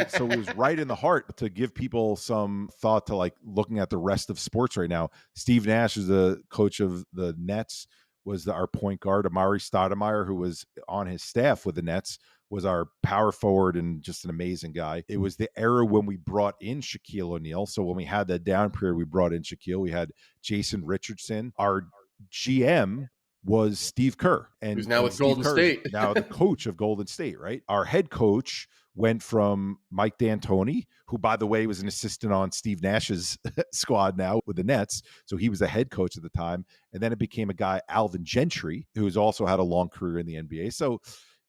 So it was right in the heart to give people some thought to like looking at the rest of sports right now. Steve Nash is the coach of the Nets, was our point guard. Amari Stoudemire, who was on his staff with the Nets, was our power forward and just an amazing guy. It was the era when we brought in Shaquille O'Neal. So when we had that down period, we brought in Shaquille. We had Jason Richardson. Our GM was Steve Kerr, Who's and now with Steve Golden Kerr is State. now the coach of Golden State, right? Our head coach went from Mike D'Antoni, who, by the way, was an assistant on Steve Nash's squad now with the Nets. So he was the head coach at the time. And then it became a guy, Alvin Gentry, who's also had a long career in the NBA. So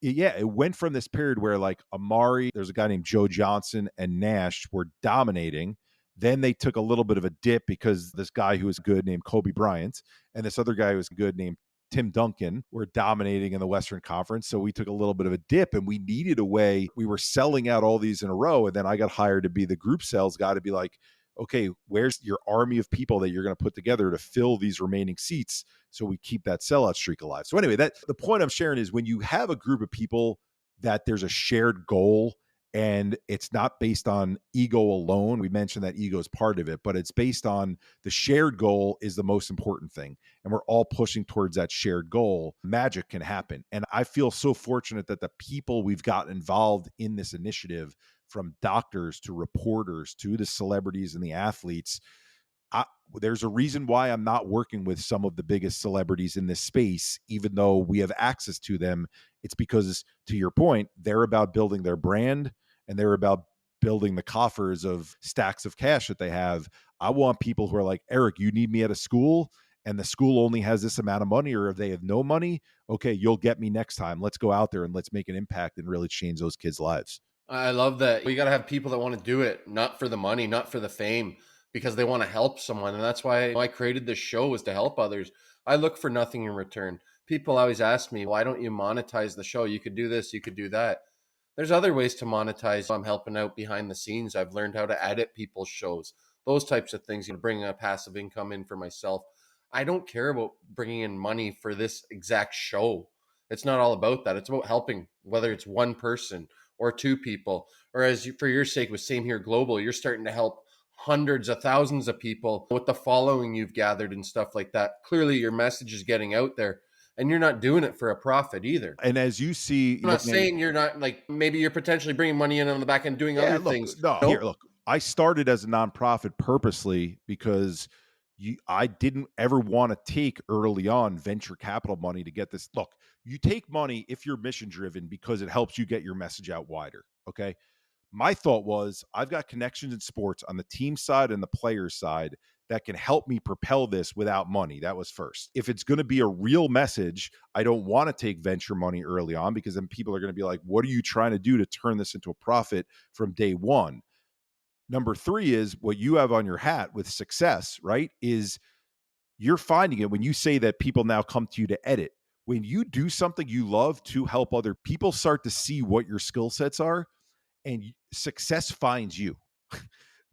yeah, it went from this period where like Amari, there's a guy named Joe Johnson, and Nash were dominating. Then they took a little bit of a dip because this guy who was good named Kobe Bryant and this other guy who was good named Tim Duncan were dominating in the Western Conference. So we took a little bit of a dip and we needed a way. We were selling out all these in a row. And then I got hired to be the group sales guy to be like, okay, where's your army of people that you're going to put together to fill these remaining seats so we keep that sellout streak alive? So anyway, that the point I'm sharing is when you have a group of people that there's a shared goal and it's not based on ego alone. We mentioned that ego is part of it, but it's based on the shared goal is the most important thing. And we're all pushing towards that shared goal. Magic can happen. And I feel so fortunate that the people we've got involved in this initiative, from doctors to reporters to the celebrities and the athletes, there's a reason why I'm not working with some of the biggest celebrities in this space, even though we have access to them. It's because, to your point, they're about building their brand and they're about building the coffers of stacks of cash that they have. I want people who are like, Eric, you need me at a school and the school only has this amount of money, or if they have no money, okay, you'll get me next time. Let's go out there and let's make an impact and really change those kids' lives. I love that. We got to have people that want to do it, not for the money, not for the fame, because they want to help someone. And that's why I created this show, was to help others. I look for nothing in return. People always ask me, why don't you monetize the show? You could do this, you could do that. There's other ways to monetize. I'm helping out behind the scenes. I've learned how to edit people's shows, those types of things, bring a passive income in for myself. I don't care about bringing in money for this exact show. It's not all about that. It's about helping, whether it's one person or two people, or as you, for your sake with Same Here Global, you're starting to help hundreds of thousands of people with the following you've gathered and stuff like that. Clearly your message is getting out there, and you're not doing it for a profit either. And as you see, I'm not saying you're not, like, maybe you're potentially bringing money in on the back end doing other things. No, here, look, I started as a nonprofit purposely because I didn't ever want to take early on venture capital money to get this. Look, you take money if you're mission driven because it helps you get your message out wider. Okay. My thought was I've got connections in sports on the team side and the player side that can help me propel this without money. That was first. If it's going to be a real message, I don't want to take venture money early on, because then people are going to be like, what are you trying to do to turn this into a profit from day one? Number three is what you have on your hat with success, right? Is you're finding it when you say that people now come to you to edit. When you do something you love to help other people, start to see what your skill sets are, and success finds you.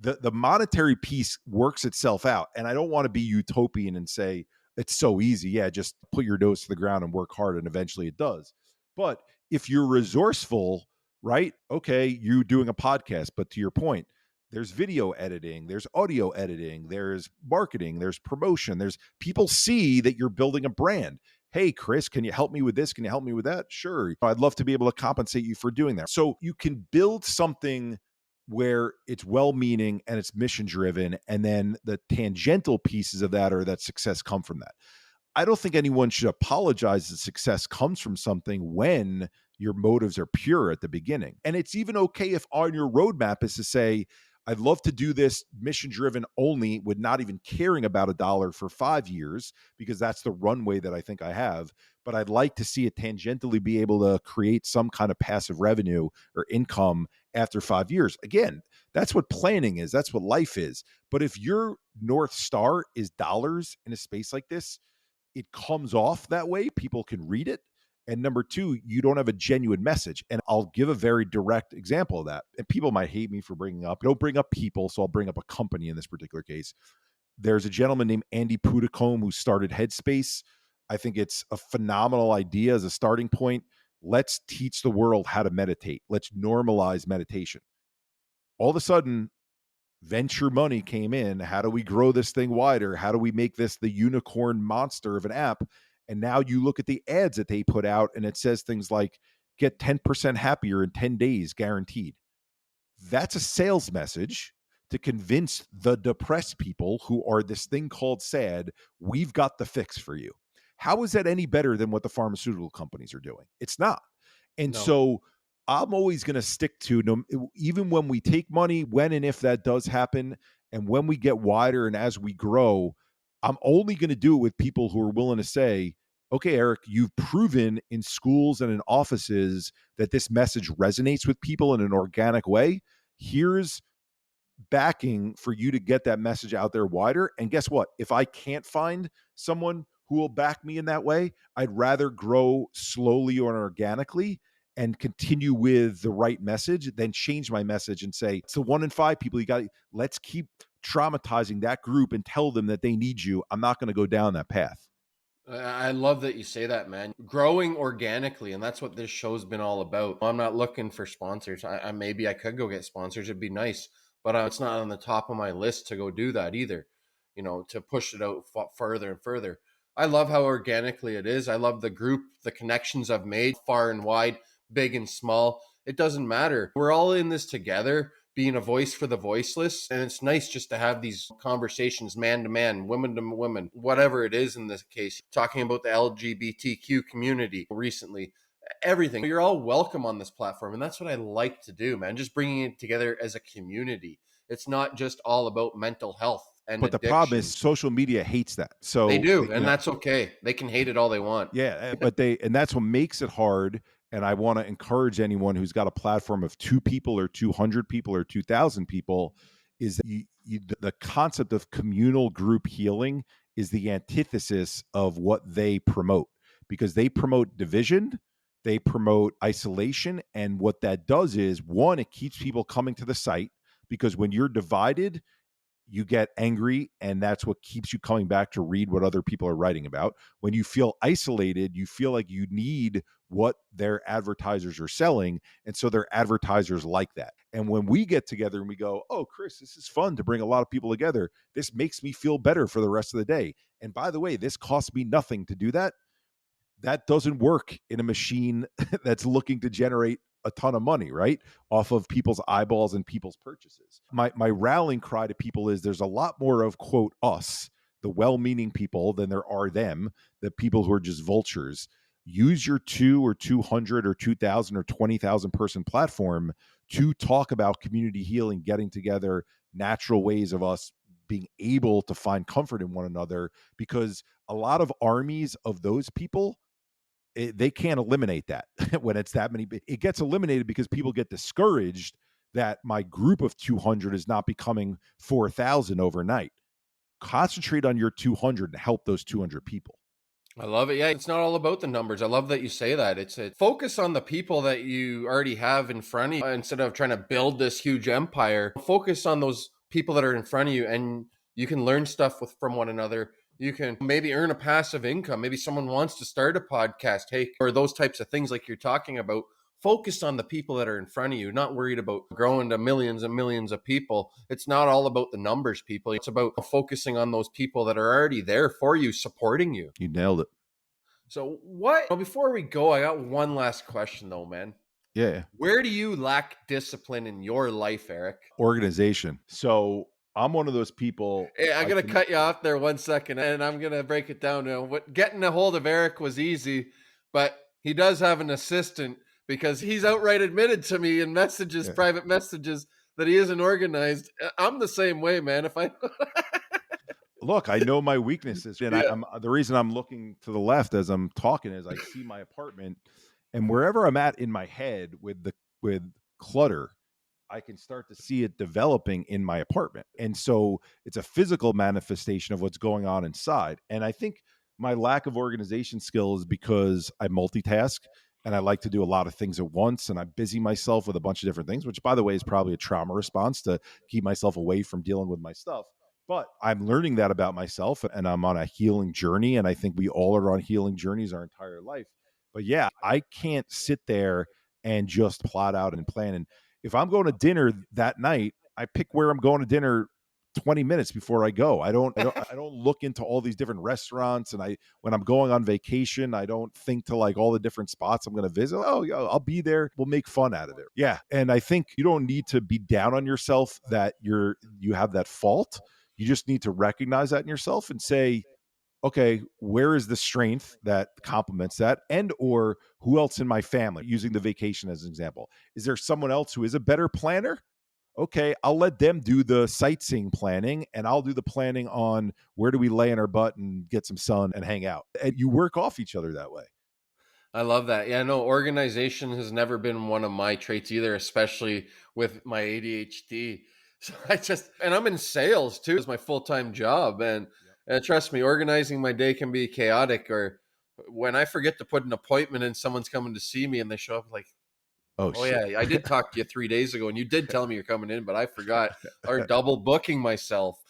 The monetary piece works itself out. And I don't want to be utopian and say it's so easy. Yeah, just put your nose to the ground and work hard, and eventually it does. But if you're resourceful, right? Okay, you doing a podcast, but to your point, there's video editing, there's audio editing, there's marketing, there's promotion, there's people see that you're building a brand. Hey, Chris, can you help me with this? Can you help me with that? Sure. I'd love to be able to compensate you for doing that. So you can build something where it's well-meaning and it's mission-driven, and then the tangential pieces of that or that success come from that. I don't think anyone should apologize that success comes from something when your motives are pure at the beginning. And it's even okay if on your roadmap is to say, I'd love to do this mission driven only with not even caring about a dollar for 5 years, because that's the runway that I think I have. But I'd like to see it tangentially be able to create some kind of passive revenue or income after 5 years. Again, that's what planning is. That's what life is. But if your North Star is dollars in a space like this, it comes off that way. People can read it. And number two, you don't have a genuine message. And I'll give a very direct example of that. And people might hate me for bringing up, don't bring up people. So I'll bring up a company in this particular case. There's a gentleman named Andy Puddicombe who started Headspace. I think it's a phenomenal idea as a starting point. Let's teach the world how to meditate. Let's normalize meditation. All of a sudden, venture money came in. How do we grow this thing wider? How do we make this the unicorn monster of an app? And now you look at the ads that they put out, and it says things like, get 10% happier in 10 days guaranteed. That's a sales message to convince the depressed people who are this thing called sad, we've got the fix for you. How is that any better than what the pharmaceutical companies are doing? It's not. And No. so I'm always going to stick to, even when we take money, when and if that does happen, and when we get wider and as we grow, I'm only going to do it with people who are willing to say, okay, Eric, you've proven in schools and in offices that this message resonates with people in an organic way. Here's backing for you to get that message out there wider. And guess what? If I can't find someone who will back me in that way, I'd rather grow slowly or organically and continue with the right message than change my message and say, it's the 1 in 5 people you got. Let's keep traumatizing that group and tell them that they need you. I'm not going to go down that path. I love that you say that, man. Growing organically, and that's what this show's been all about. I'm not looking for sponsors. Maybe I could go get sponsors. It'd be nice, but it's not on the top of my list to go do that either. To push it out further and further. I love how organically it is. I love the group, the connections I've made far and wide, big and small. It doesn't matter. We're all in this together, being a voice for the voiceless. And it's nice just to have these conversations, man to man, women to women, whatever it is in this case, talking about the LGBTQ community recently, everything. You're all welcome on this platform. And that's what I like to do, man, just bringing it together as a community. It's not just all about mental health and But the problem is addiction. social media hates that. They So, do, and that's okay. They can hate it all they want. yeah, and that's what makes it hard. And I want to encourage anyone who's got a platform of 2 people or 200 people or 2,000 people is that the concept of communal group healing is the antithesis of what they promote, because they promote division, they promote isolation. And what that does is, one, it keeps people coming to the site, because when you're divided, you get angry, and that's what keeps you coming back to read what other people are writing about. When you feel isolated, you feel like you need what their advertisers are selling, and so their advertisers like that. And when we get together and we go, oh, Chris, this is fun to bring a lot of people together, this makes me feel better for the rest of the day, and by the way, this costs me nothing to do that. That doesn't work in a machine that's looking to generate a ton of money, right? Off of people's eyeballs and people's purchases. My rallying cry to people is, there's a lot more of, quote, us, the well-meaning people, than there are them, the people who are just vultures. Use your 2 or 200 or 2,000 or 20,000 person platform to talk about community healing, getting together, natural ways of us being able to find comfort in one another, because a lot of armies of those people, they can't eliminate that when it's that many. It gets eliminated because people get discouraged that my group of 200 is not becoming 4,000 overnight. Concentrate on your 200 and help those 200 people. I love it. Yeah, it's not all about the numbers. I love that you say that. It's a focus on the people that you already have in front of you instead of trying to build this huge empire. Focus on those people that are in front of you, and you can learn stuff from one another. You can maybe earn a passive income. Maybe someone wants to start a podcast, hey, or those types of things like you're talking about. Focus on the people that are in front of you, not worried about growing to millions and millions of people. It's not all about the numbers, people. It's about focusing on those people that are already there for you, supporting you. You nailed it. So before we go, I got one last question though, man. Yeah. Where do you lack discipline in your life, Eric? Organization. So I'm one of those people. Hey, I'm gonna cut you off there 1 second, and I'm gonna break it down. Getting a hold of Eric was easy, but he does have an assistant because he's outright admitted to me in messages, private messages, that he isn't organized. I'm the same way, man. Look, I know my weaknesses, and I'm the reason I'm looking to the left as I'm talking is I see my apartment, and wherever I'm at in my head with clutter, I can start to see it developing in my apartment. And so it's a physical manifestation of what's going on inside. And I think my lack of organization skill is because I multitask and I like to do a lot of things at once, and I busy myself with a bunch of different things, which by the way is probably a trauma response to keep myself away from dealing with my stuff. But I'm learning that about myself, and I'm on a healing journey. And I think we all are on healing journeys our entire life. But yeah, I can't sit there and just plot out and plan. And if I'm going to dinner that night, I pick where I'm going to dinner 20 minutes before I go. I don't look into all these different restaurants. And when I'm going on vacation, I don't think to like all the different spots I'm going to visit. Oh, yeah, I'll be there. We'll make fun out of it. Yeah. And I think you don't need to be down on yourself that you have that fault. You just need to recognize that in yourself and say, okay, where is the strength that complements that? And or who else in my family, using the vacation as an example? Is there someone else who is a better planner? Okay, I'll let them do the sightseeing planning, and I'll do the planning on where do we lay in our butt and get some sun and hang out. And you work off each other that way. I love that. Yeah, no, organization has never been one of my traits either, especially with my ADHD. So and I'm in sales too, as my full-time job. And trust me, organizing my day can be chaotic. Or when I forget to put an appointment and someone's coming to see me and they show up like, oh yeah, I did talk to you 3 days ago and you did tell me you're coming in, but I forgot, or double booking myself.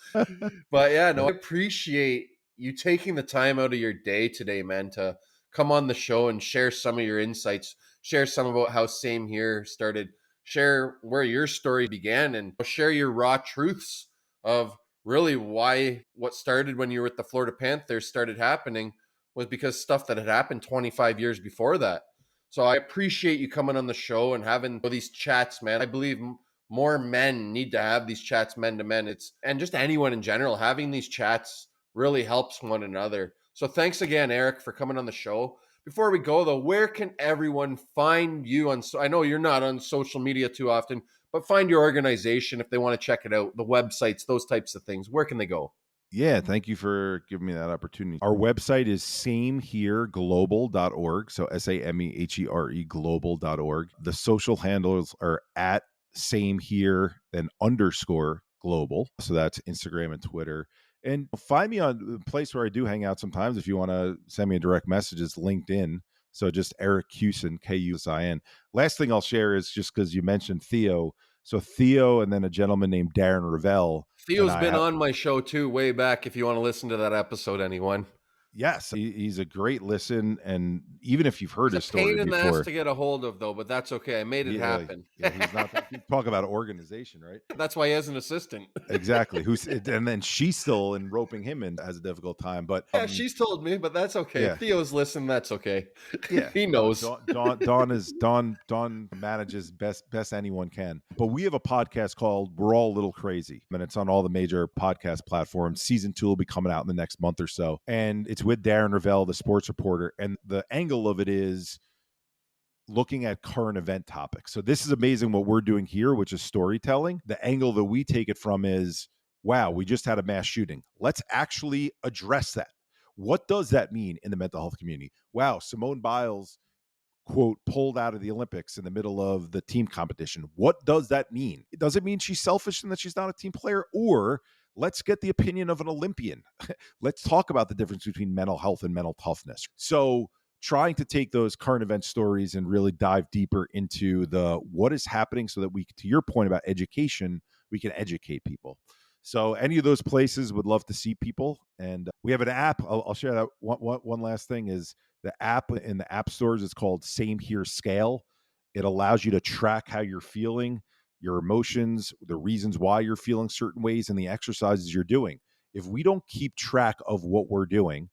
But yeah, no, I appreciate you taking the time out of your day today, man, to come on the show and share some of your insights, share some about how Same Here started, share where your story began, and share your raw truths of really why what started when you were with the Florida Panthers started happening was because stuff that had happened 25 years before that. So I appreciate you coming on the show and having these chats, man. I believe more men need to have these chats men to men. And just anyone in general, having these chats really helps one another. So thanks again, Eric, for coming on the show. Before we go, though, where can everyone find you on? I know you're not on social media too often, but find your organization if they want to check it out, the websites, those types of things. Where can they go? Yeah, thank you for giving me that opportunity. Our website is samehereglobal.org. So SAMEHERE global.org. The social handles are at samehere, then underscore global. So that's Instagram and Twitter. And find me on the place where I do hang out sometimes. If you want to send me a direct message, it's LinkedIn. So just Eric Kussin, Kusin. Last thing I'll share is just because you mentioned Theo. So Theo and then a gentleman named Darren Ravel. Theo's been on my show too, way back, if you want to listen to that episode, anyone. Yes, he's a great listen, and even if you've heard his story before, pain in the ass to before, get a hold of though, but that's okay. I made it happen. He's not. Talk about organization, right? That's why he has an assistant. Exactly. And then she's still in roping him in has a difficult time. But yeah, she's told me, but that's okay. Yeah. Theo's listen. That's okay. Yeah, he knows. Dawn manages best anyone can. But we have a podcast called We're All a Little Crazy, and it's on all the major podcast platforms. Season 2 will be coming out in the next month or so, and it's with Darren Ravel, the sports reporter, and the angle of it is looking at current event topics. So this is amazing what we're doing here, which is storytelling. The angle that we take it from is wow, we just had a mass shooting. Let's actually address that. What does that mean in the mental health community? Wow, Simone Biles, quote, pulled out of the Olympics in the middle of the team competition. What does that mean? Does it mean she's selfish and that she's not a team player? Or let's get the opinion of an Olympian. Let's talk about the difference between mental health and mental toughness. So, trying to take those current event stories and really dive deeper into the what is happening so that we, to your point about education, we can educate people. So any of those places would love to see people. And we have an app. I'll share that one last thing is the app in the app stores is called Same Here Scale. It allows you to track how you're feeling, your emotions, the reasons why you're feeling certain ways, and the exercises you're doing. If we don't keep track of what we're doing,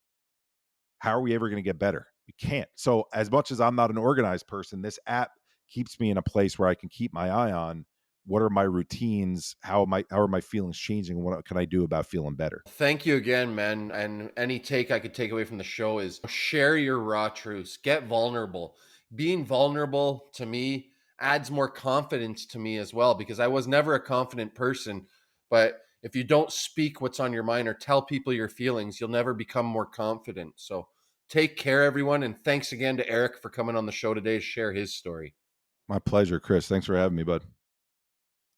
how are we ever going to get better? We can't. So, as much as I'm not an organized person, this app keeps me in a place where I can keep my eye on what are my routines, how are my feelings changing, what can I do about feeling better? Thank you again, man. And any take I could take away from the show is share your raw truths, get vulnerable. Being vulnerable to me adds more confidence to me as well, because I was never a confident person. But if you don't speak what's on your mind or tell people your feelings, you'll never become more confident. So take care, everyone. And thanks again to Eric for coming on the show today to share his story. My pleasure, Chris. Thanks for having me, bud.